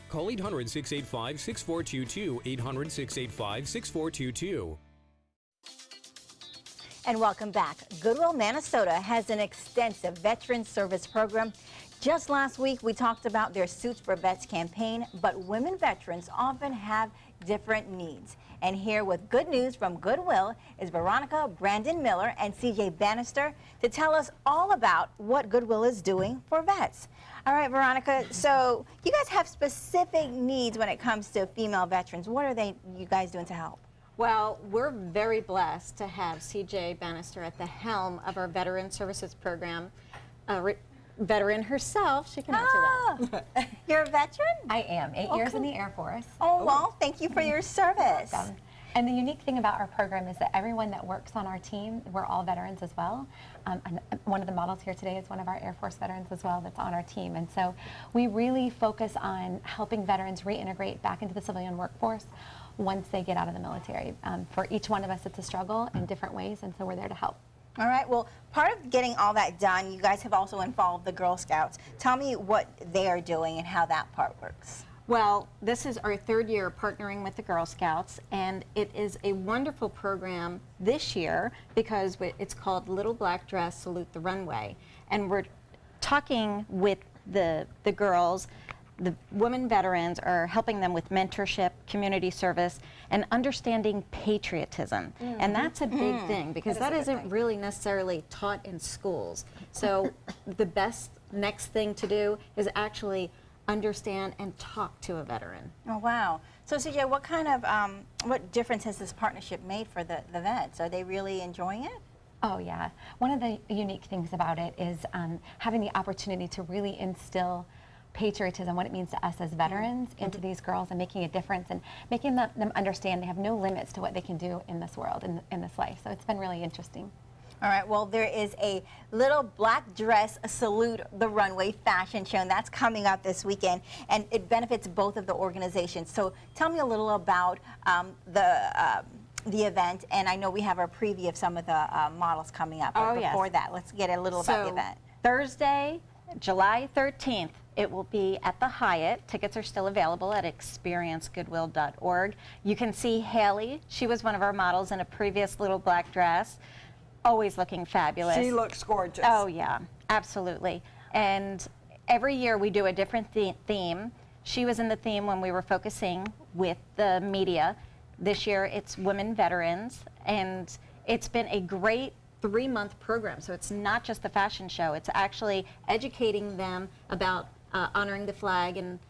Call 800-685-6422, 800-685-6422. And welcome back. Goodwill Manasota has an extensive veteran service program. Just last week, we talked about their Suits for Vets campaign, but women veterans often have different needs. And here with good news from Goodwill is Veronica, Brandon Miller, and CJ Bannister to tell us all about what Goodwill is doing for vets. All right, Veronica, so you guys have specific needs when it comes to female veterans. What are you guys doing to help? Well, we're very blessed to have CJ Bannister at the helm of our Veteran Services Program. Veteran herself, she can answer that. You're a veteran? I am. 8 years in the Air Force. Oh, well, thank you for your service. And the unique thing about our program is that everyone that works on our team, we're all veterans as well. And one of the models here today is one of our Air Force veterans as well that's on our team. And so we really focus on helping veterans reintegrate back into the civilian workforce once they get out of the military. For each one of us, it's a struggle in different ways, and so we're there to help. All right, well, part of getting all that done, you guys have also involved the Girl Scouts. Tell me what they are doing and how that part works. Well, this is our 3rd year partnering with the Girl Scouts, and it is a wonderful program this year because it's called Little Black Dress, Salute the Runway. And we're talking with the girls. The women veterans are helping them with mentorship, community service, and understanding patriotism. And that's a big thing because that isn't really necessarily taught in schools. So the best next thing to do is actually understand and talk to a veteran. Oh, wow. So, CJ, what kind of, what difference has this partnership made for the vets? Are they really enjoying it? Oh, yeah. One of the unique things about it is having the opportunity to really instill patriotism, what it means to us as veterans, into these girls and making a difference and making them understand they have no limits to what they can do in this world, in this life. So it's been really interesting. All right, well, there is a Little Black Dress Salute the Runway fashion show, and that's coming up this weekend, and it benefits both of the organizations. So tell me a little about the event, and I know we have a preview of some of the models coming up. But before that, let's get a little about the event. Thursday, July 13th, It will be at the Hyatt. Tickets are still available at experiencegoodwill.org. You can see Haley. She was one of our models in a previous little black dress, always looking fabulous. She looks gorgeous. Oh, yeah, absolutely. And every year we do a different theme. She was in the theme when we were focusing with the media. This year it's women veterans, and it's been a great 3-month program. So it's not just the fashion show, it's actually educating them about honoring the flag and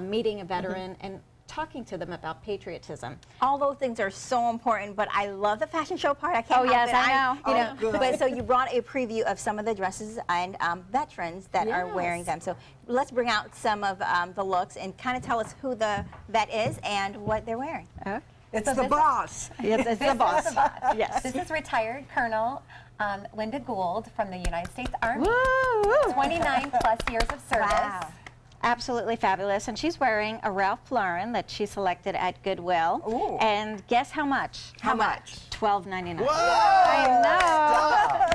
meeting a veteran and talking to them about patriotism. All those things are so important, but I love the fashion show part. I can't Oh, help yes, it. I know. You Oh, know, but so you brought a preview of some of the dresses and veterans that are wearing them. So let's bring out some of the looks and kind of tell us who that is and what they're wearing. It's the boss. Yes, it's the boss. Yes. This is retired Colonel Linda Gould from the United States Army. Woo! 29 plus years of service. Wow. Absolutely fabulous. And she's wearing a Ralph Lauren that she selected at Goodwill. Ooh. And guess how much? How much? $12.99. Whoa! I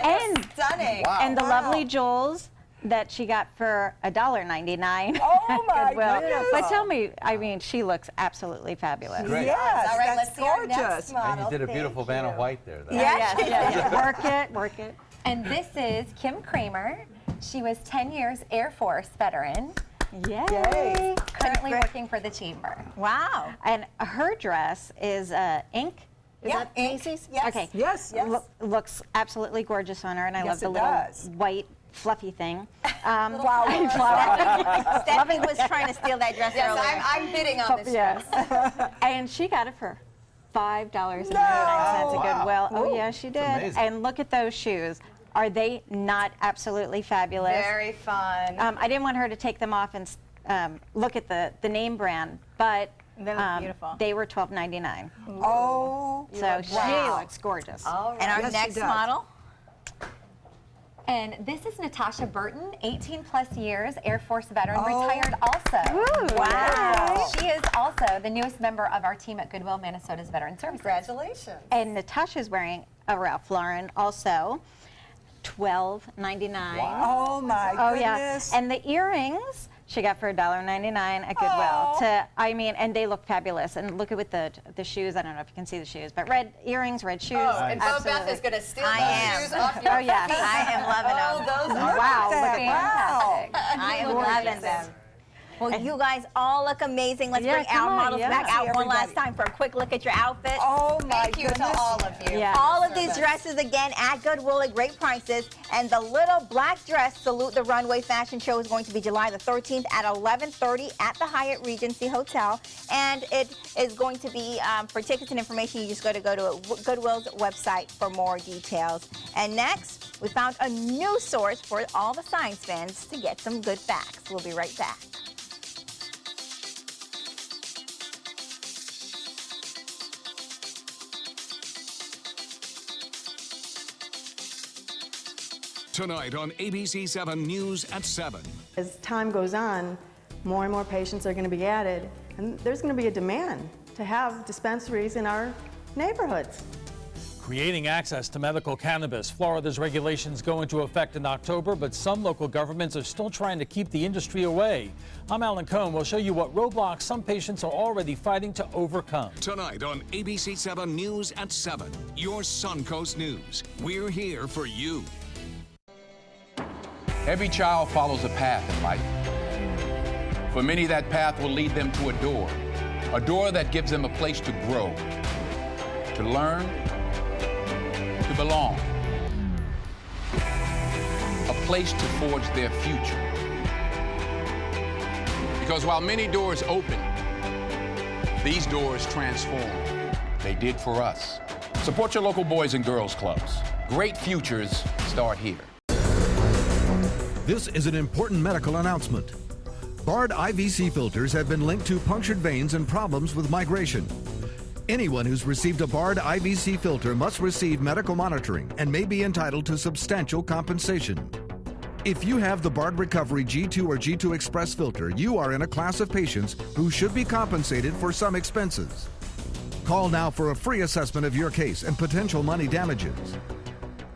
know. And stunning. And the lovely jewels that she got for $1.99. Oh my Goodwill. goodness. But tell me, I mean, she looks absolutely fabulous. Great. Yes, All right, that's let's see our next gorgeous. model. And you did a beautiful Thank Vanna you. White there, though. Yes. Work it, work it. And this is Kim Kramer. She was 10 years Air Force veteran. Yay. Currently working for the Chamber. Wow. And her dress is ink. Is Yeah, that ink. Macy's? Yes. Okay. Yes, yes. Looks absolutely gorgeous on her, and I Yes, love the it little does. white fluffy thing. Flower. Stephanie was trying to steal that dress earlier. I'm bidding on this Yes. And she got it for $5.99 at Goodwill. Oh, yeah, she did. amazing. And look at those shoes. Are they not absolutely fabulous? Very fun. I didn't want her to take them off and look at the name brand, but They look beautiful. they were $12.99. Oh, So she looks gorgeous. All right. And our Yes, she next does. model. And this is Natasha Burton, 18 plus years, Air Force veteran, Oh. retired also. Ooh, wow. She is also the newest member of our team at Goodwill, Minnesota's Veteran Services. Congratulations. And Natasha's wearing a Ralph Lauren also, $12.99. Oh my Oh goodness. yeah, and the earrings she got for $1.99 at Goodwill. I mean, and they look fabulous. And look at with the shoes. I don't know if you can see the shoes, but red earrings, red shoes. Oh, and Bo absolutely. Beth is going to steal I those am. shoes off your Oh yes, I am loving them. Oh, those are wow, look at fantastic. I am loving them. Well, you guys all look amazing. Let's Yeah, bring come our on, models yeah. back See out one everybody. last time for a quick look at your outfits. Oh my Thank you goodness. to all of you. Yeah. All of for these service. dresses again at Goodwill at great prices. And the little black dress Salute the Runway fashion show is going to be July the 13th at 11:30 at the Hyatt Regency Hotel. And it is going to be, for tickets and information, you just go to Goodwill's website for more details. And next, we found a new source for all the science fans to get some good facts. We'll be right back. Tonight on ABC 7 News at 7. As time goes on, more and more patients are going to be added, and there's going to be a demand to have dispensaries in our neighborhoods. Creating access to medical cannabis. Florida's regulations go into effect in October, but some local governments are still trying to keep the industry away. I'm Alan Cohn. We'll show you what roadblocks some patients are already fighting to overcome. Tonight on ABC 7 News at 7. Your Suncoast News. We're here for you. Every child follows a path in life. For many, that path will lead them to a door that gives them a place to grow, to learn, to belong, a place to forge their future. Because while many doors open, these doors transform. They did for us. Support your local Boys and Girls Clubs. Great futures start here. This is an important medical announcement. Bard IVC filters have been linked to punctured veins and problems with migration. Anyone who's received a Bard IVC filter must receive medical monitoring and may be entitled to substantial compensation. If you have the Bard Recovery G2 or G2 Express filter, you are in a class of patients who should be compensated for some expenses. Call now for a free assessment of your case and potential money damages.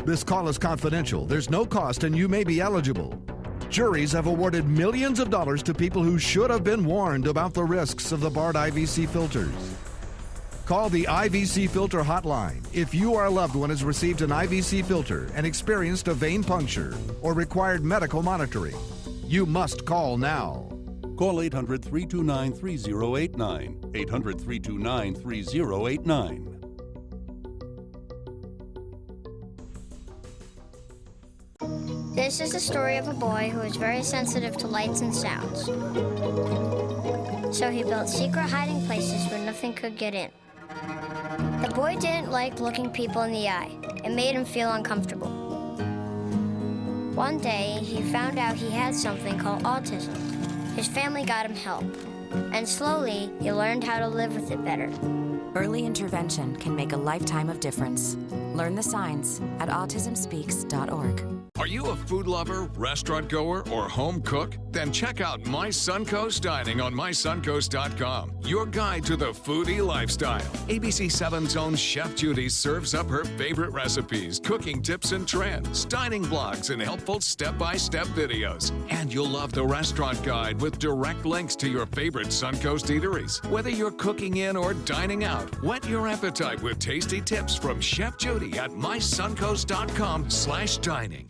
This call is confidential. There's no cost and you may be eligible. Juries have awarded millions of dollars to people who should have been warned about the risks of the Bard IVC filters. Call the IVC Filter Hotline if you or a loved one has received an IVC filter and experienced a vein puncture or required medical monitoring. You must call now. Call 800-329-3089. 800-329-3089. This is the story of a boy who is very sensitive to lights and sounds. So he built secret hiding places where nothing could get in. The boy didn't like looking people in the eye. It made him feel uncomfortable. One day, he found out he had something called autism. His family got him help, and slowly, he learned how to live with it better. Early intervention can make a lifetime of difference. Learn the signs at autismspeaks.org. Are you a food lover, restaurant goer, or home cook? Then check out My Suncoast Dining on mysuncoast.com, your guide to the foodie lifestyle. ABC 7's own Chef Judy serves up her favorite recipes, cooking tips and trends, dining blogs, and helpful step-by-step videos. And you'll love the restaurant guide with direct links to your favorite Suncoast eateries. Whether you're cooking in or dining out, whet your appetite with tasty tips from Chef Judy at mysuncoast.com/dining.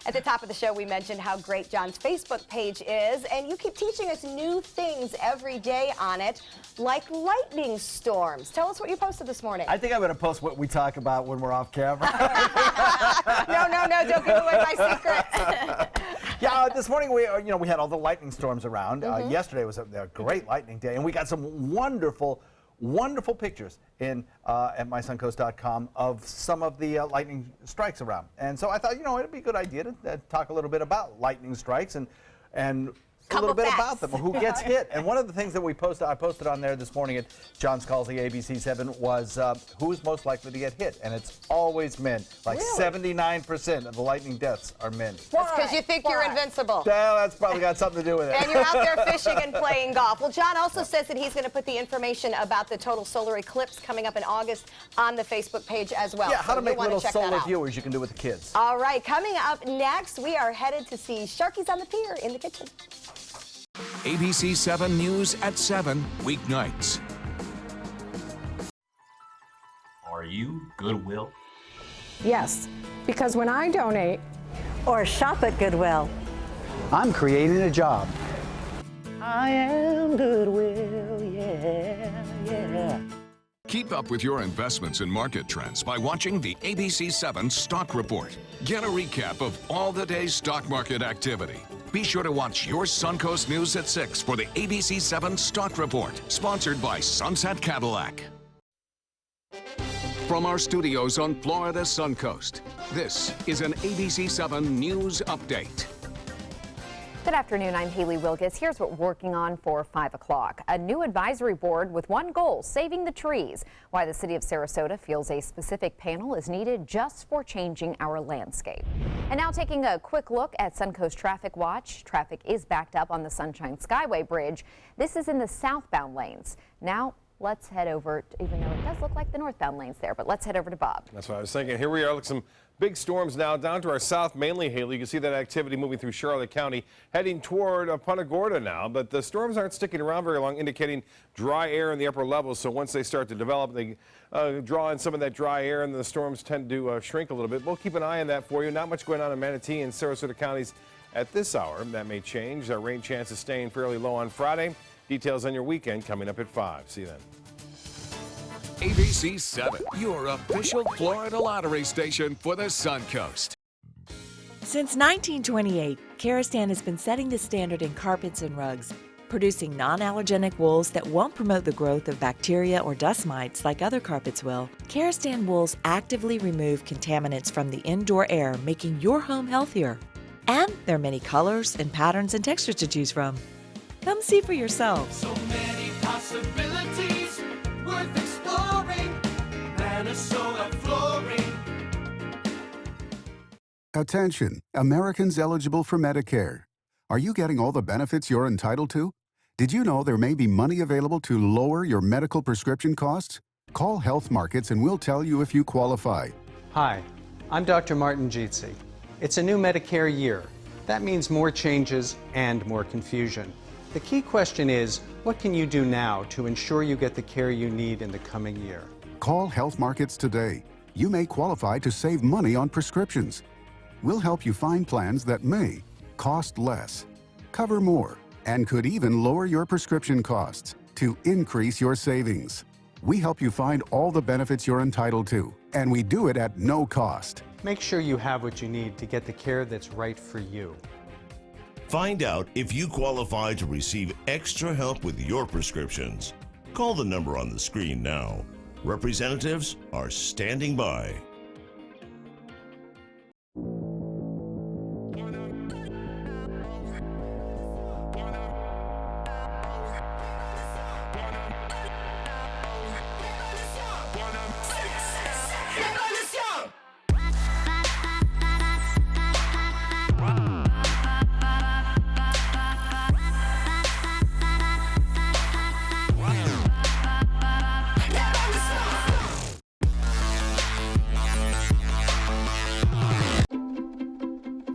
At the top of the show, we mentioned how great John's Facebook page is, and you keep teaching us new things every day on it, like lightning storms. Tell us what you posted this morning. I think I'm going to post what we talk about when we're off camera. No, don't give away my secret. Yeah, this morning we had all the lightning storms around. Yesterday was a great lightning day, and we got some wonderful pictures in at mysuncoast.com of some of the lightning strikes around. And so I thought, it'd be a good idea to talk a little bit about lightning strikes and a little bit about them, who gets hit. And one of the things that I posted on there this morning at John's Calls the ABC7 was who is most likely to get hit. And it's always men. Like 79% of the lightning deaths are men. That's because you think you're invincible. Well, that's probably got something to do with it. And you're out there fishing and playing golf. Well, John also says that he's going to put the information about the total solar eclipse coming up in August on the Facebook page as well. Yeah, how to make little solar viewers viewers you can do with the kids. All right, coming up next, we are headed to see Sharkies on the Pier in the kitchen. ABC 7 News at 7, weeknights. Are you Goodwill? Yes, because when I donate or shop at Goodwill, I'm creating a job. I am Goodwill, yeah. Keep up with your investments and market trends by watching the ABC 7 Stock Report. Get a recap of all the day's stock market activity. Be sure to watch your Suncoast News at 6 for the ABC 7 Stock Report, sponsored by Sunset Cadillac. From our studios on Florida's Suncoast, this is an ABC 7 News Update. Good afternoon, I'm Haley Wilkes. Here's what we're working on for 5 o'clock. A new advisory board with one goal, saving the trees. Why the city of Sarasota feels a specific panel is needed just for changing our landscape. And now taking a quick look at Suncoast Traffic Watch. Traffic is backed up on the Sunshine Skyway Bridge. This is in the southbound lanes. Now let's head over, even though it does look like the northbound lanes there, but let's head over to Bob. That's what I was thinking. Here we are, look, some big storms now down to our south, mainly Haley. You can see that activity moving through Charlotte County, heading toward Punta Gorda now. But the storms aren't sticking around very long, indicating dry air in the upper levels. So once they start to develop, they draw in some of that dry air, and the storms tend to shrink a little bit. We'll keep an eye on that for you. Not much going on in Manatee and Sarasota counties at this hour. That may change. Our rain chance is staying fairly low on Friday. Details on your weekend coming up at 5. See you then. ABC 7, your official Florida lottery station for the Suncoast. Since 1928, Karastan has been setting the standard in carpets and rugs, producing non-allergenic wools that won't promote the growth of bacteria or dust mites like other carpets will. Karastan wools actively remove contaminants from the indoor air, making your home healthier. And there are many colors and patterns and textures to choose from. Come see for yourself. So many possibilities worth exploring. Minnesota Flooring. Attention, Americans eligible for Medicare. Are you getting all the benefits you're entitled to? Did you know there may be money available to lower your medical prescription costs? Call Health Markets and we'll tell you if you qualify. Hi, I'm Dr. Martin Jeetsi. It's a new Medicare year, That means more changes and more confusion. The key question is, what can you do now to ensure you get the care you need in the coming year? Call Health Markets today. You may qualify to save money on prescriptions. We'll help you find plans that may cost less, cover more, and could even lower your prescription costs to increase your savings. We help you find all the benefits you're entitled to, and we do it at no cost. Make sure you have what you need to get the care that's right for you. Find out if you qualify to receive extra help with your prescriptions. Call the number on the screen now. Representatives are standing by.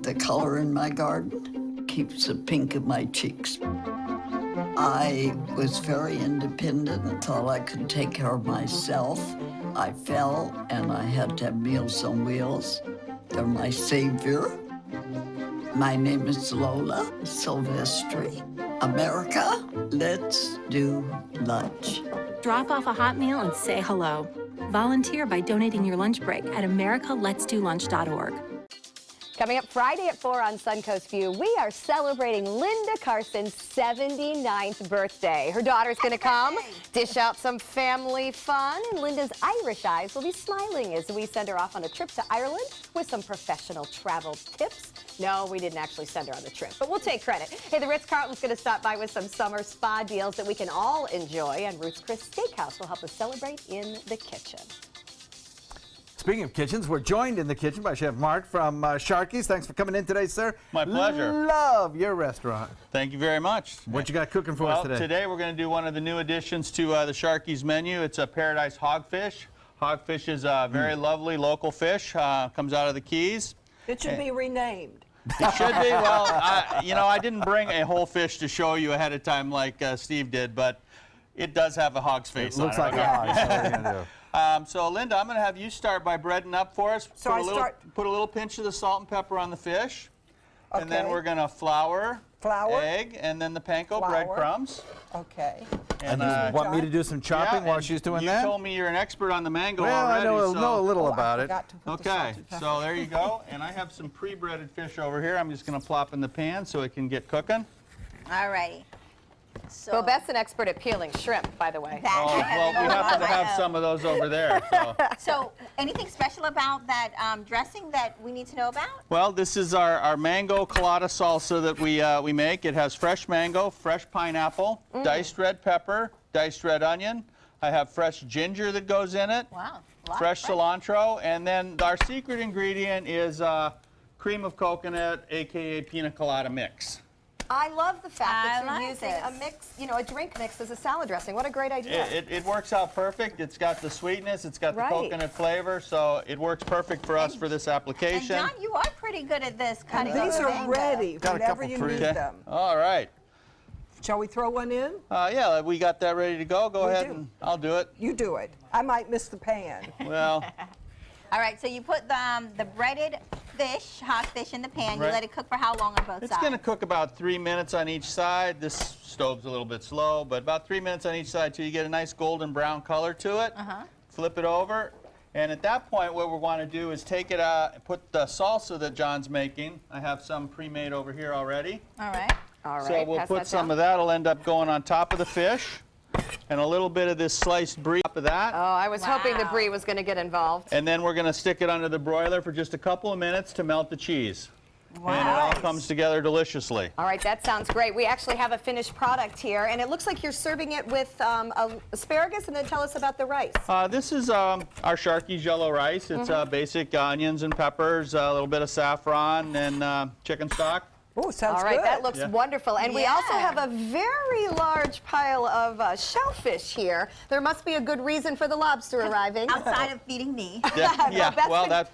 The color in my garden keeps the pink in my cheeks. I was very independent and thought I could take care of myself. I fell and I had to have Meals on Wheels. They're my savior. My name is Lola Silvestri. America, let's do lunch. Drop off a hot meal and say hello. Volunteer by donating your lunch break at americaletsdolunch.org. Coming up Friday at 4 on Suncoast View, we are celebrating Linda Carson's 79th birthday. Her daughter's going to come, dish out some family fun, and Linda's Irish eyes will be smiling as we send her off on a trip to Ireland with some professional travel tips. No, we didn't actually send her on the trip, but we'll take credit. Hey, the Ritz-Carlton's going to stop by with some summer spa deals that we can all enjoy, and Ruth's Chris Steakhouse will help us celebrate in the kitchen. Speaking of kitchens, we're joined in the kitchen by Chef Mark from Sharky's. Thanks for coming in today, sir. My pleasure. Love your restaurant. Thank you very much. What you got cooking for us today? Today we're going to do one of the new additions to the Sharky's menu. It's a Paradise Hogfish. Hogfish is a very lovely local fish. Comes out of the Keys. It should be renamed. It should be. Well, I didn't bring a whole fish to show you ahead of time like Steve did, but it does have a hog's face on it. Looks like a hog, so what are you going to do? So, Linda, I'm going to have you start by breading up for us. So Put a little pinch of the salt and pepper on the fish. Okay. And then we're going to flour, egg, and then the panko breadcrumbs. Okay. And you want me to do some chopping while she's doing that? You told me you're an expert on the mango well, already. I know a little about it. Okay, so there you go. And I have some pre-breaded fish over here. I'm just going to plop in the pan so it can get cooking. All righty. So Well, Beth's an expert at peeling shrimp, by the way. Oh, well, we happen to have some of those over there. So anything special about that dressing that we need to know about? Well, this is our mango colada salsa that we make. It has fresh mango, fresh pineapple, diced red pepper, diced red onion. I have fresh ginger that goes in it. Wow. Fresh cilantro. And then our secret ingredient is cream of coconut, a.k.a. pina colada mix. I love the fact that you're like using this. a mix, a drink mix as a salad dressing. What a great idea. It works out perfect. It's got the sweetness, it's got the coconut flavor, so it works perfect for us for this application. And John, you are pretty good at this cutting. And these are mango. ready whenever you need them. All right. Shall we throw one in? Yeah, we got that ready to go. Go ahead and I'll do it. You do it. I might miss the pan. Well. All right, so you put the breaded fish, hot fish in the pan. Right. You let it cook for how long on both It's sides? going to cook about 3 minutes on each side. This stove's a little bit slow, but about 3 minutes on each side till you get a nice golden brown color to it. Flip it over. And at that point, what we want to do is take it out and put the salsa that John's making. I have some pre-made over here already. All right. So we'll put some of that. It'll end up going on top of the fish. And a little bit of this sliced brie on top of that. Oh, I was hoping the brie was going to get involved. And then we're going to stick it under the broiler for just a couple of minutes to melt the cheese. Wow. And it all comes together deliciously. All right, that sounds great. We actually have a finished product here, and it looks like you're serving it with asparagus, and then tell us about the rice. This is our Sharky's yellow rice. It's basic onions and peppers, a little bit of saffron, and chicken stock. Oh, sounds All right, good. that looks wonderful. And we also Yeah. have a very large pile of shellfish here. There must be a good reason for the lobster arriving. Outside of feeding me. Yeah, Beth's well, been that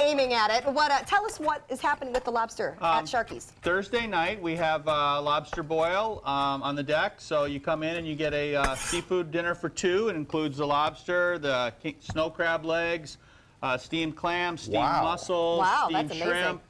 aiming at it. Tell us what is happening with the lobster at Sharky's. Thursday night we have lobster boil on the deck. So you come in and you get a seafood dinner for two. It includes the lobster, the snow crab legs, steamed clams, steamed mussels, Wow, steamed that's shrimp. amazing.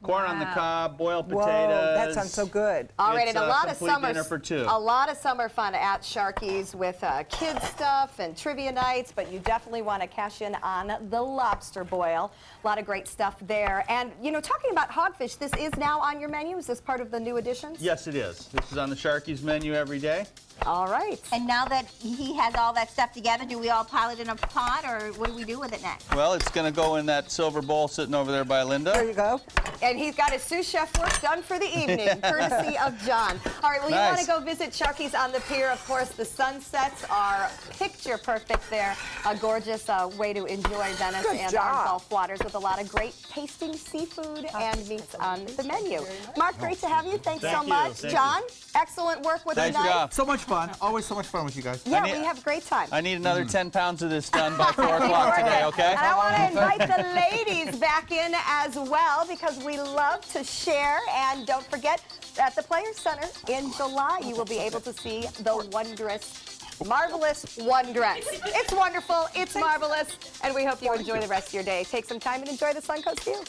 Corn on the cob, boiled potatoes. Whoa, that sounds so good. All right, It's and a lot of complete dinner for two. a lot of summer fun at Sharky's with kids stuff and trivia nights, but you definitely want to cash in on the lobster boil. A lot of great stuff there. And you know, talking about hogfish, this is now on your menu. Is this part of the new additions? Yes, it is. This is on the Sharky's menu every day. All right. And now that he has all that stuff together, do we all pile it in a pot, or what do we do with it next? Well, it's going to go in that silver bowl sitting over there by Linda. There you go. And he's got his sous chef work done for the evening, courtesy of John. All right, well, you want to go visit Sharky's on the pier. Of course, the sunsets are picture perfect there. A gorgeous way to enjoy Venice and our Gulf waters with a lot of great tasting seafood and meats on the menu. Mark, great to have you. Thanks so much. Thank John, excellent work with the knife. So much fun. Always so much fun with you guys. Yeah, we have a great time. I need another 10 pounds of this done by 4 o'clock today, okay? And I want to invite the ladies back in as well because we love to share. And don't forget, at the Players Center in July, you will be able to see the wondrous, marvelous One Dress. It's wonderful, it's marvelous, and we hope you enjoy the rest of your day. Take some time and enjoy the Suncoast view.